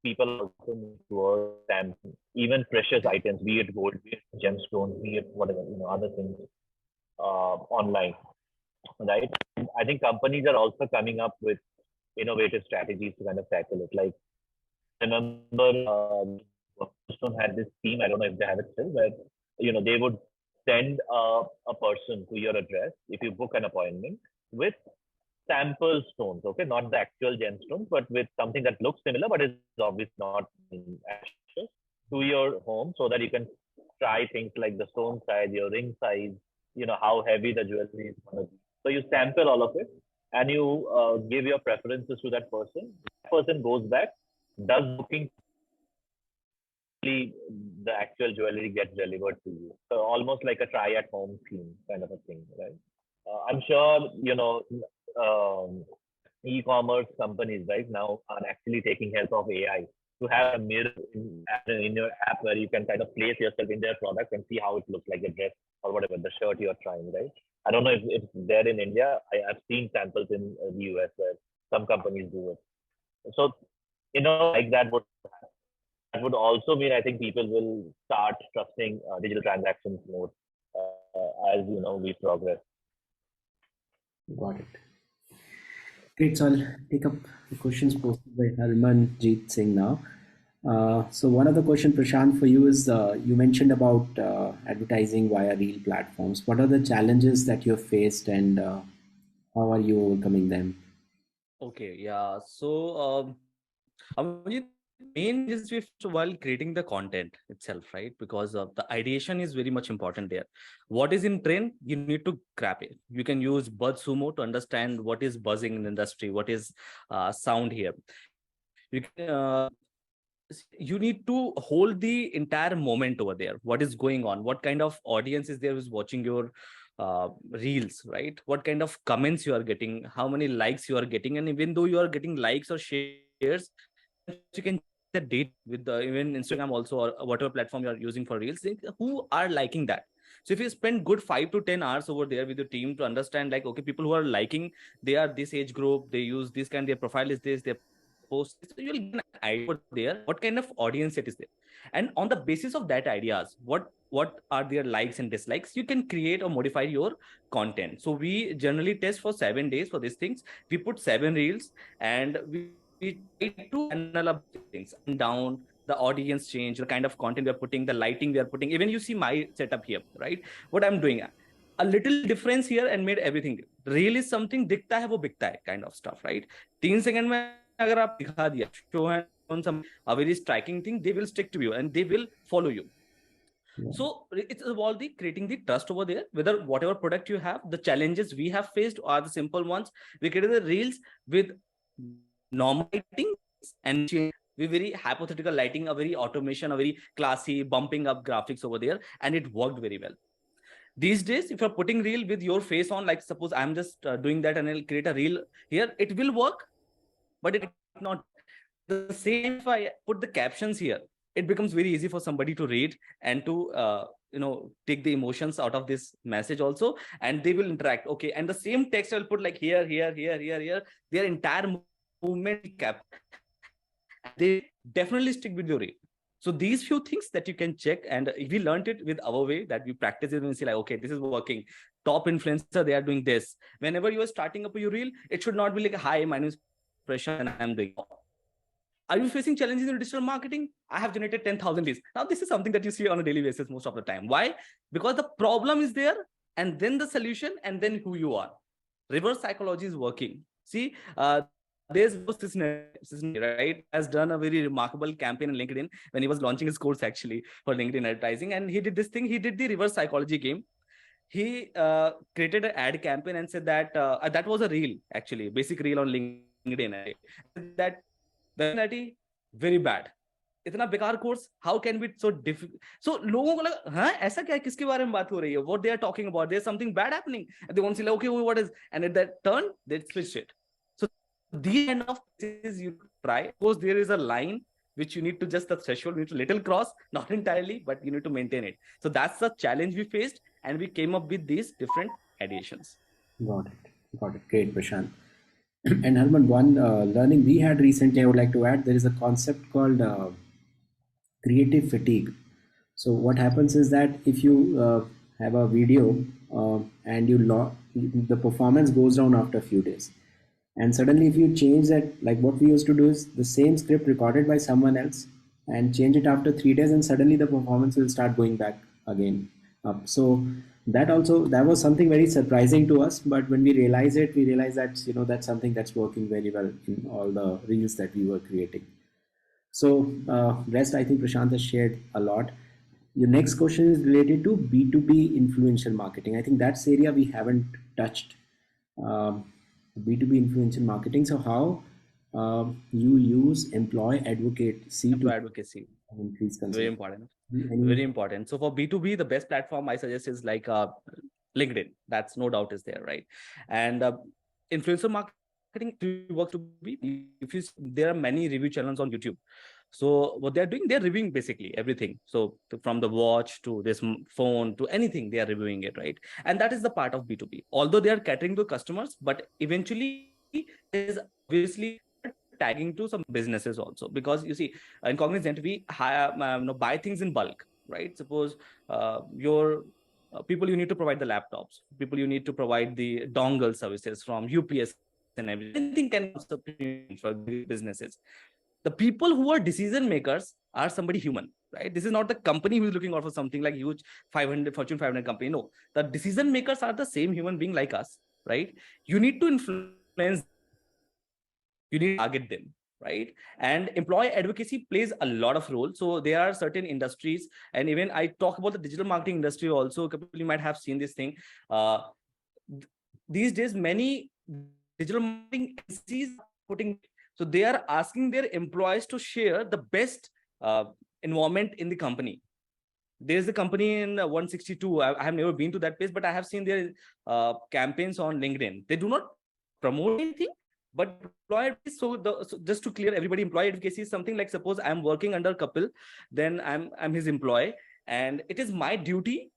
people are also moving towards them, even precious items, be it gold, be it gemstones, be it whatever other things online, right? I think companies are also coming up with innovative strategies to kind of tackle it. Like remember, Stone had this scheme. I don't know if they have it still, where they would send a person to your address if you book an appointment with sample stones. Okay, not the actual gemstones, but with something that looks similar, but is obviously not in ashes, to your home, so that you can try things like the stone size, your ring size, how heavy the jewelry is going to be. So you sample all of it, and you give your preferences to that person. That person goes back, does booking, the actual jewelry gets delivered to you. So almost like a try at home scheme kind of a thing, right? I'm sure e-commerce companies right now are actually taking help of AI to have a mirror in your app where you can kind of place yourself in their product and see how it looks like, a dress or whatever, the shirt you're trying, right? I don't know if it's there in India. I've seen samples in the US where some companies do it. So, like that would also mean I think people will start trusting digital transactions more as we progress. got it? Great. So I'll take up the questions posted by Harmanjeet Singh now. So one of the question, Prashant, for you is you mentioned about advertising via real platforms. What are the challenges that you have faced, and how are you overcoming them? Okay, yeah. So, Amanjeet, the main changes we faced while creating the content itself, right? Because the ideation is very much important there. What is in trend, you need to grab it. You can use BuzzSumo to understand what is buzzing in the industry, what is sound here. You can you need to hold the entire moment over there. What is going on? What kind of audience is there who's watching your reels, right? What kind of comments you are getting? How many likes you are getting? And even though you are getting likes or shares, sometimes you can check the data with the even Instagram also, or whatever platform you are using for reels. Who are liking that? So if you spend good 5 to 10 hours over there with your team to understand, like, okay, people who are liking, they are this age group, they use this kind, their profile is this, their post is this, so you'll get an idea over there what kind of audience it is there. And on the basis of that ideas, what are their likes and dislikes, you can create or modify your content. So we generally test for 7 days for these things. We put 7 reels, and we try to analyze these things up and down, the audience change, the kind of content we are putting, the lighting we are putting. Even you see my setup here, right? What I'm doing, a little difference here and made everything. Reel is something दिखता है वो बिकता है kind of stuff, right? 3 second में अगर आप दिखा दिया show and on some a very striking thing, they will stick to you and they will follow you. Yeah. So it's about the creating the trust over there. Whether whatever product you have, the challenges we have faced are the simple ones. We created the reels with normal lighting and change with very hypothetical lighting, a very automation, a very classy bumping up graphics over there, and it worked very well. These days, if you're putting reel with your face on, like suppose I'm just doing that and I'll create a reel here, it will work, but it might not. The same time, if I put the captions here, it becomes very easy for somebody to read and to take the emotions out of this message also, and they will interact. Okay, and the same text I'll put like here, here, here, here, here. Their entire movement cap, and they definitely stick with your reel. So these few things that you can check, and we learned it with our way that we practice it and we see like, okay, this is working. Top influencer, they are doing this. Whenever you are starting up your reel, it should not be like, hi, my name is Prashant and I'm doing. Are you facing challenges in digital marketing? I have generated 10,000 leads. Now, this is something that you see on a daily basis most of the time. Why? Because the problem is there, and then the solution, and then who you are. Reverse psychology is working. See, there's Vibhav Sisney, right, has done a very remarkable campaign in LinkedIn when he was launching his course actually for LinkedIn advertising. And he did this thing, he did the reverse psychology game. He created an ad campaign and said that that was a reel, actually, basic reel on LinkedIn. And said that website very bad. इतना बेकार course, how can be so difficult. So लोगों को लगा हाँ ऐसा क्या है, किसके बारे में बात हो रही है, what they are talking about, there is something bad happening, they want to say okay what is, and at that turn they switch it. So these kind of cases you try. Of course, there is a line which you need to just the threshold, you need to little cross, not entirely, but you need to maintain it. So that's the challenge we faced, and we came up with these different additions. Got it. Got it. Great, Prashant. And Harman, one learning we had recently, I would like to add, there is a concept called creative fatigue. So what happens is that if you have a video and the performance goes down after a few days, and suddenly if you change that, like what we used to do is the same script recorded by someone else and change it after 3 days, and suddenly the performance will start going back again up. So that was something very surprising to us, but when we realize it, we realize that that's something that's working very well in all the reels that we were creating. So rest, I think Prashant has shared a lot. Your next question is related to B2B influential marketing. I think that's area we haven't touched. B2B influential marketing. So how you use employee advocacy to Advocacy. increase consumption? Very important. Very important. So for B2B, the best platform I suggest is like LinkedIn. That's no doubt is there, right? And influencer marketing works to be, if you, there are many review channels on YouTube. So what they're doing, they're reviewing basically everything. So from the watch to this phone to anything, they are reviewing it, right? And that is the part of B2B. Although they are catering to customers, but eventually is obviously tagging to some businesses also, because you see in Cognizant we buy things in bulk, right? Suppose your people, you need to provide the laptops, people you need to provide the dongle services from UPS and everything. Anything can be for businesses. The people who are decision makers are somebody human, right? This is not the company who is looking out for something like huge 500 Fortune 500 company. No, the decision makers are the same human being like us, right? You need to influence, you need to target them, right? And employee advocacy plays a lot of role. So there are certain industries, and even I talk about the digital marketing industry also. You might have seen this thing. These days, many digital marketing agencies are putting, so they are asking their employees to share the best environment in the company. There's a company in 162. I have never been to that place, but I have seen their campaigns on LinkedIn. They do not promote anything, but employee. So just to clear everybody, employee advocacy is something like, suppose I'm working under Kapil, then I'm his employee, and it is my duty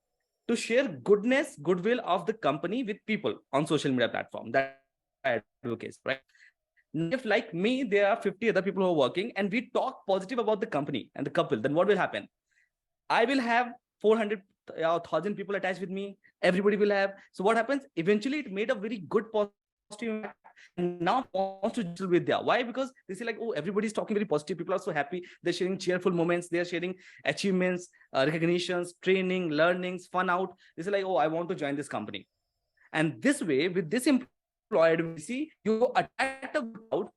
to share goodwill of the company with people on social media platform. That advocacy, right? If like me, there are 50 other people who are working, and we talk positive about the company and the couple, then what will happen? I will have 400 or 1,000 people attached with me. Everybody will have. So what happens? Eventually, it made a very good positive impact. And now wants to digital Vidya. Why? Because they say like, oh, everybody's talking very positive. People are so happy. They're sharing cheerful moments. They're sharing achievements, recognitions, training, learnings, fun out. They say like, oh, I want to join this company. And this way, with this employee advocacy, you attract a good crowd.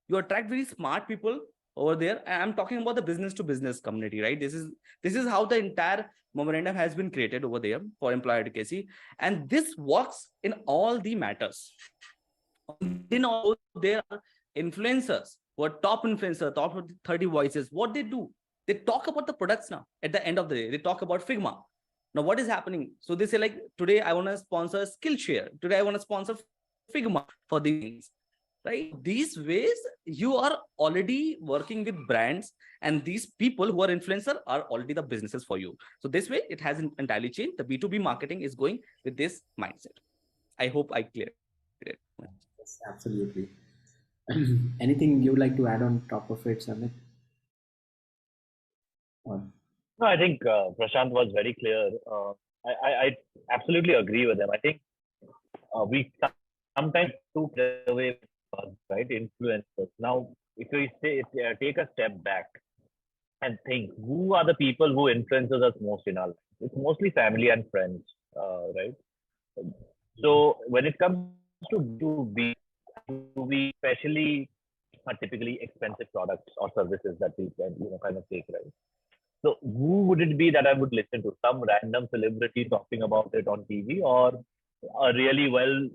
You attract very smart people over there. And I'm talking about the business to business community, right? This is how the entire memorandum has been created over there for employee advocacy. And this works in all the matters. In all, there are influencers who are top influencers, top 30 voices. What they do, they talk about the products now. At the end of the day, they talk about Figma. Now, what is happening? So they say like, today I want to sponsor Skillshare. Today I want to sponsor Figma for these things. Right? These ways you are already working with brands, and these people who are influencer are already the businesses for you. So this way it hasn't entirely changed. The B2B marketing is going with this mindset. I hope I cleared it. Yes, absolutely. Anything you would like to add on top of it, Samit? No, I think Prashant was very clear. I absolutely agree with him. I think we sometimes took away, right, influencers. Now, if we say, take a step back and think, who are the people who influences us most in our life? It's mostly family and friends, right? So when it comes to B2B, especially are typically expensive products or services that we can, kind of take, right? So who would it be that I would listen to? Some random celebrity talking about it on TV, or a really well,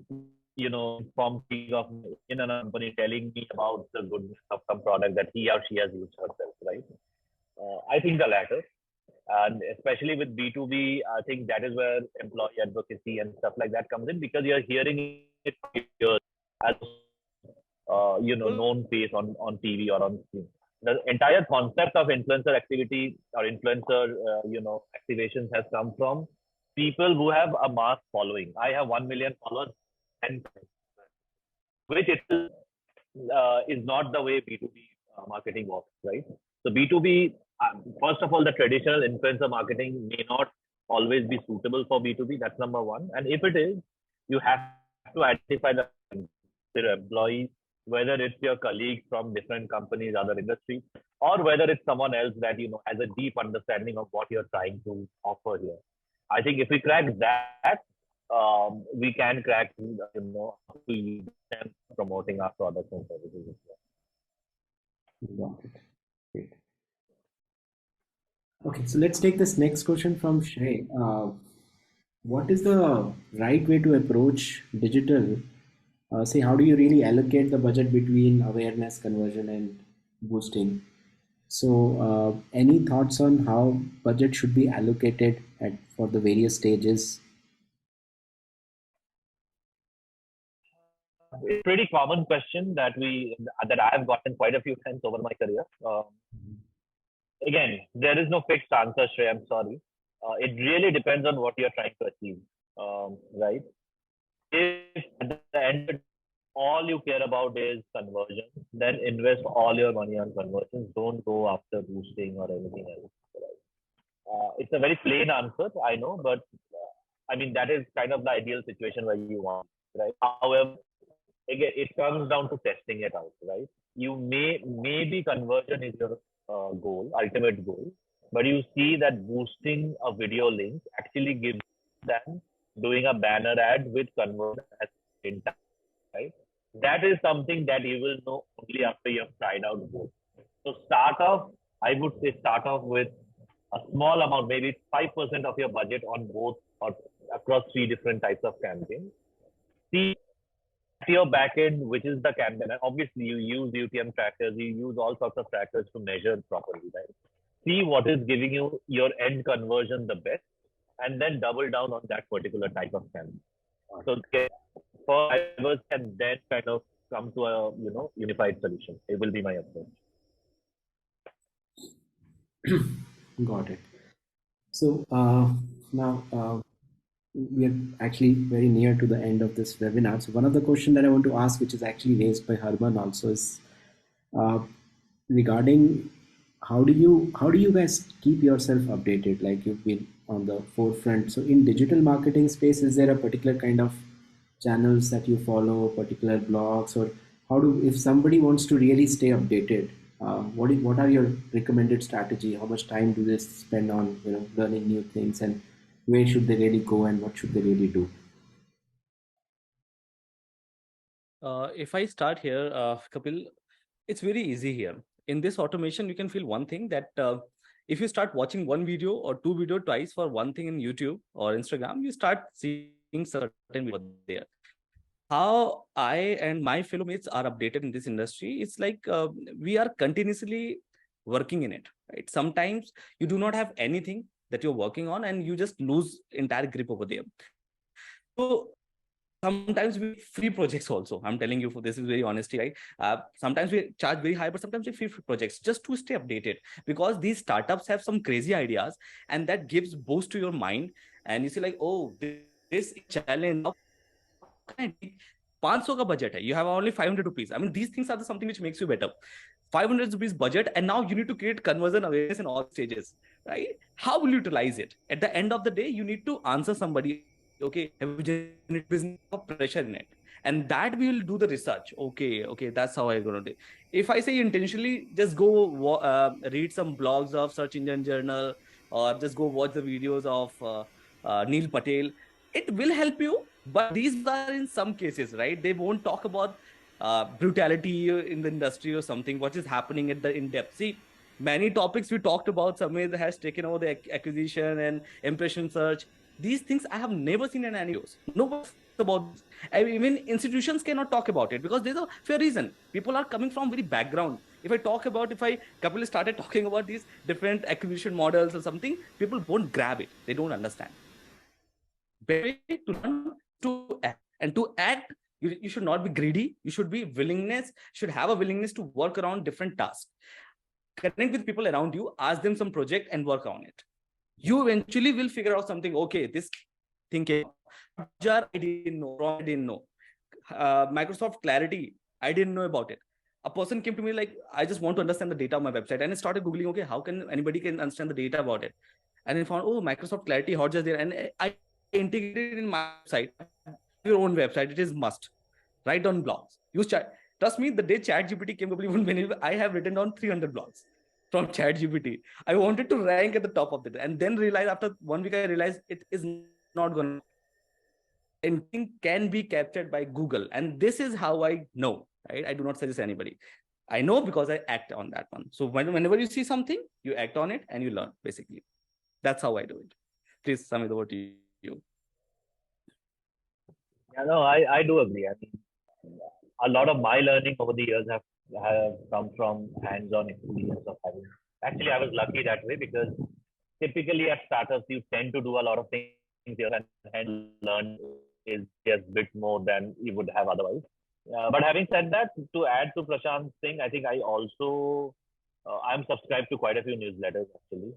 informed colleague of mine in a company telling me about the goodness of some product that he or she has used herself, right? I think the latter. And especially with B2B, I think that is where employee advocacy and stuff like that comes in, because you're hearing it for years as known face on TV or on screen. The entire concept of influencer activity or influencer, activations has come from people who have a mass following. I have 1 million followers, and which is not the way B2B marketing works, right? So B2B, first of all, the traditional influencer marketing may not always be suitable for B2B. That's number one. And if it is, you have to identify the employees, whether it's your colleagues from different companies, other industries, or whether it's someone else that has a deep understanding of what you're trying to offer here. I think if we crack that, we can crack, promoting our products and services as well. Got it. Great. Okay, so let's take this next question from Shrey. What is the right way to approach digital? Say, how do you really allocate the budget between awareness, conversion, and boosting? So, any thoughts on how budget should be allocated for the various stages? It's a pretty common question that I have gotten quite a few times over my career. Again, there is no fixed answer, Shrey. I'm sorry. It really depends on what you're trying to achieve, right? If at the end all you care about is conversion, then invest all your money on conversions. Don't go after boosting or anything else. Right? It's a very plain answer, I know, but I mean that is kind of the ideal situation where you want, right? However, again, it comes down to testing it out, right? You maybe conversion is your ultimate goal, but you see that boosting a video link actually gives them doing a banner ad with conversion at the same time, right? That is something that you will know only after you have tried out both. So I would say start off with a small amount, maybe 5% of your budget on both or across 3 different types of campaigns. See your backend, which is the campaign. And obviously, you use UTM trackers, you use all sorts of trackers to measure properly, right? See what is giving you your end conversion the best, and then double down on that particular type of campaign. So drivers can then kind of come to a unified solution. It will be my approach. Got it. So now we are actually very near to the end of this webinar. So one of the questions that I want to ask, which is actually raised by Harman also, is regarding how do you guys keep yourself updated? Like you've been on the forefront. So in digital marketing space, is there a particular kind of channels that you follow, particular blogs, or if somebody wants to really stay updated, what are your recommended strategy? How much time do they spend on learning new things, and where should they really go, and what should they really do? If I start here, Kapil, it's very easy here. In this automation, you can feel one thing that if you start watching one video or 2 video twice for one thing in YouTube or Instagram, you start seeing certain videos there. How I and my fellow mates are updated in this industry, it's like we are continuously working in it, right? Sometimes you do not have anything that you're working on and you just lose entire grip over there. So sometimes we free projects also. I'm telling you, for this is very honesty, right? Sometimes we charge very high, but sometimes we free projects just to stay updated, because these startups have some crazy ideas and that gives boost to your mind. And you see like, oh, this challenge, how can I take 500 ka budget hai, you have only 500 rupees. I mean, these things are the something which makes you better. 500 rupees budget, and now you need to create conversion awareness in all stages, right? How will you utilize it? At the end of the day, you need to answer somebody, okay, have you generated business pressure in it? And that we will do the research. Okay, that's how I'm going to do. If I say intentionally, just go read some blogs of Search Engine Journal, or just go watch the videos of Neil Patel, it will help you. But these are in some cases, right? They won't talk about brutality in the industry or something, what is happening at the in-depth. See, many topics we talked about, Samir has taken over the acquisition and impression search. These things I have never seen in any news. Nobody talks about this. I mean, even institutions cannot talk about it because there's a fair reason. People are coming from very background. If Kapil started talking about these different acquisition models or something, people won't grab it. They don't understand. Better way to learn to act. And to act, you should not be greedy. You should should have a willingness to work around different tasks. Connect with people around you, ask them some project and work on it. You eventually will figure out something. Okay, this thing came. I didn't know. Microsoft Clarity, I didn't know about it. A person came to me like, I just want to understand the data of my website. And I started Googling, okay, how can anybody understand the data about it? And I found, oh, Microsoft Clarity, hot just there. And I integrated in my website, your own website. It is must. Write down blogs. Use chat. Trust me, the day ChatGPT came up, I have written down 300 blogs from ChatGPT. I wanted to rank at the top of it. And then realized after 1 week, I realized it is not going to. Anything can be captured by Google. And this is how I know, right? I do not suggest anybody. I know because I act on that one. So whenever you see something, you act on it and you learn, basically. That's how I do it. Please, Samit, over to you. Yeah, no, I do agree. I mean, a lot of my learning over the years have come from hands-on experience of having. Actually, I was lucky that way because typically at startups, you tend to do a lot of things here and learn is just a bit more than you would have otherwise. But having said that, to add to Prashant's thing, I think I also I'm subscribed to quite a few newsletters actually.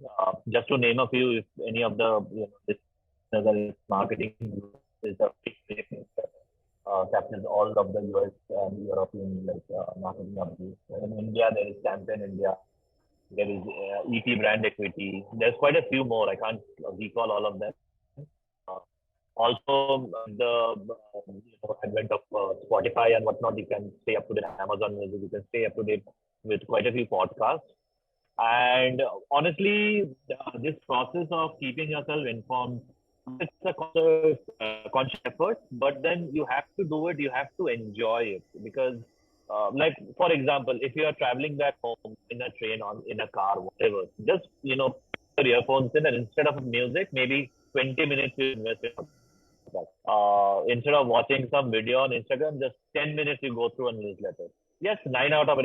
Just to name a few, if any of the marketing is a captures all of the US and European marketing updates. In India, there is Campaign India. There is EP Brand Equity. There's quite a few more. I can't recall all of them. Also, the advent of Spotify and whatnot, you can stay up to date. Amazon Music, you can stay up to date with quite a few podcasts. And honestly, this process of keeping yourself informed, it's a conscious effort, but then you have to do it. You have to enjoy it because, like for example, if you are traveling back home in a train or in a car, whatever, just put your earphones in, and instead of music, maybe 20 minutes you invest in. Instead of watching some video on Instagram, just 10 minutes you go through a newsletter. Yes, 8 out of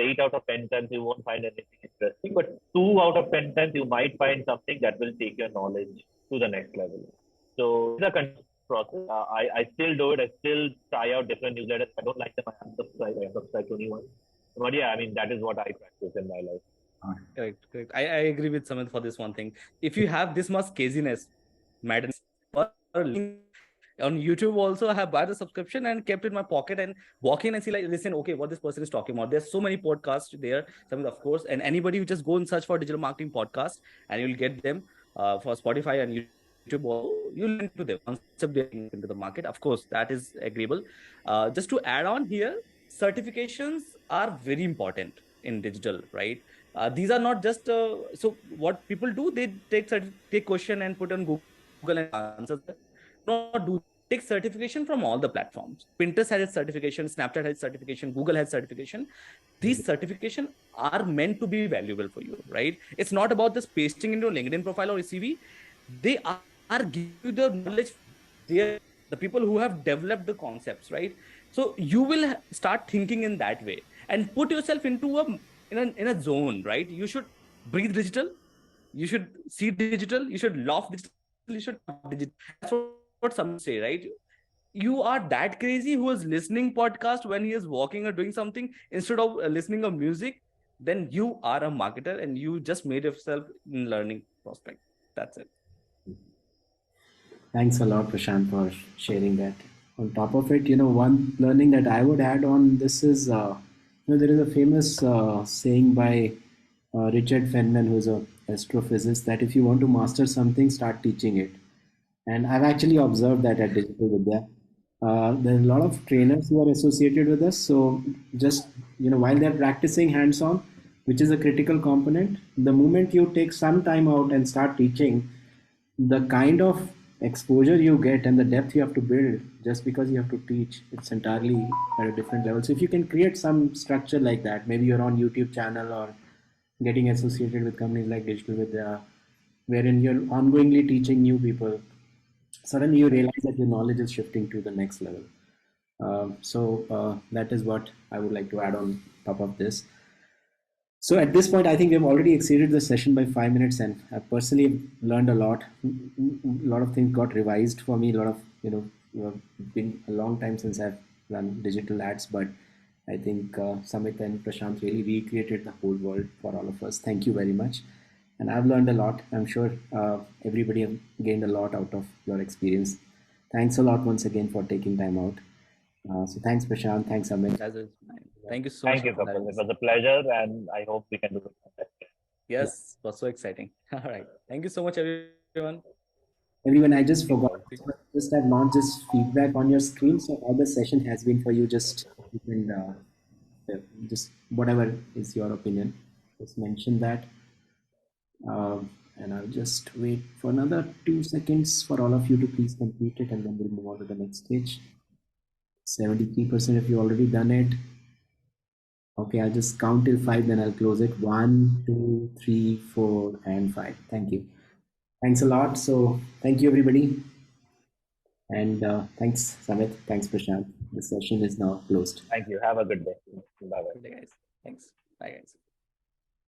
10 times you won't find anything interesting, but 2 out of 10 times you might find something that will take your knowledge to the next level. So it's a continuous process. I still do it. I still try out different newsletters. I don't like them. I unsubscribe to anyone. But yeah, I mean, that is what I practice in my life. Correct. I agree with Samit for this one thing. If you have this much craziness, madness, or on YouTube also, I have bought the subscription and kept it in my pocket and walk in and see, like, listen, okay, what this person is talking about. There's so many podcasts there, Samit, of course, and anybody who just go and search for digital marketing podcast and you'll get them for Spotify and YouTube. You'll link to them concept into the market. Of course, that is agreeable. Just to add on here, certifications are very important in digital, right? These are not just so what people do, they take question and put on Google and answers. Not do take certification from all the platforms. Pinterest has its certification, Snapchat has its certification, Google has certification. These certifications are meant to be valuable for you, right? It's not about just pasting into LinkedIn profile or CV. They are giving you the knowledge. They the people who have developed the concepts, right? So you will start thinking in that way and put yourself into in a zone, right? You should breathe digital. You should see digital. You should laugh digital. You should digital. That's what some say, right? You are that crazy who is listening podcast when he is walking or doing something instead of listening to music, then you are a marketer and you just made yourself in learning prospect. That's it. Thanks a lot, Prashant, for sharing that. On top of it, one learning that I would add on this is, there is a famous saying by Richard Feynman, who is an astrophysicist, that if you want to master something, start teaching it. And I've actually observed that at Digital Vidya. There are a lot of trainers who are associated with us. So just, while they're practicing hands-on, which is a critical component, the moment you take some time out and start teaching, the kind of exposure you get and the depth you have to build just because you have to teach, it's entirely at a different level. So if you can create some structure like that, maybe your own YouTube channel or getting associated with companies like Digital Vidya, wherein you're ongoingly teaching new people, suddenly you realize that your knowledge is shifting to the next level. So that is what I would like to add on top of this. So at this point, I think we've already exceeded the session by 5 minutes, and I personally learned a lot. A lot of things got revised for me. A lot of been a long time since I've run digital ads, but I think Samit and Prashant really recreated the whole world for all of us. Thank you very much, and I've learned a lot. I'm sure everybody have gained a lot out of your experience. Thanks a lot once again for taking time out. So thanks, Prashant. Thanks, Amit. That is fine. Thank you so much Thank you, for Kapil. having It us. was a pleasure, and I hope we can do it. Yes, it was so exciting. All right. Thank you so much, everyone. Everyone, I just forgot. Just have not just feedback on your screen. So how the session has been for you. Just you can just whatever is your opinion. Just mention that, and I'll just wait for another 2 seconds for all of you to please complete it, and then we'll move on to the next stage. 73% if you already done it. Okay, I'll just count till 5, then I'll close it. 1, 2, 3, 4, and 5. Thank you. Thanks a lot. So thank you, everybody. And thanks, Samit. Thanks, Prashant. The session is now closed. Thank you. Have a good day. Bye bye. Good day, guys. Thanks. Bye, guys.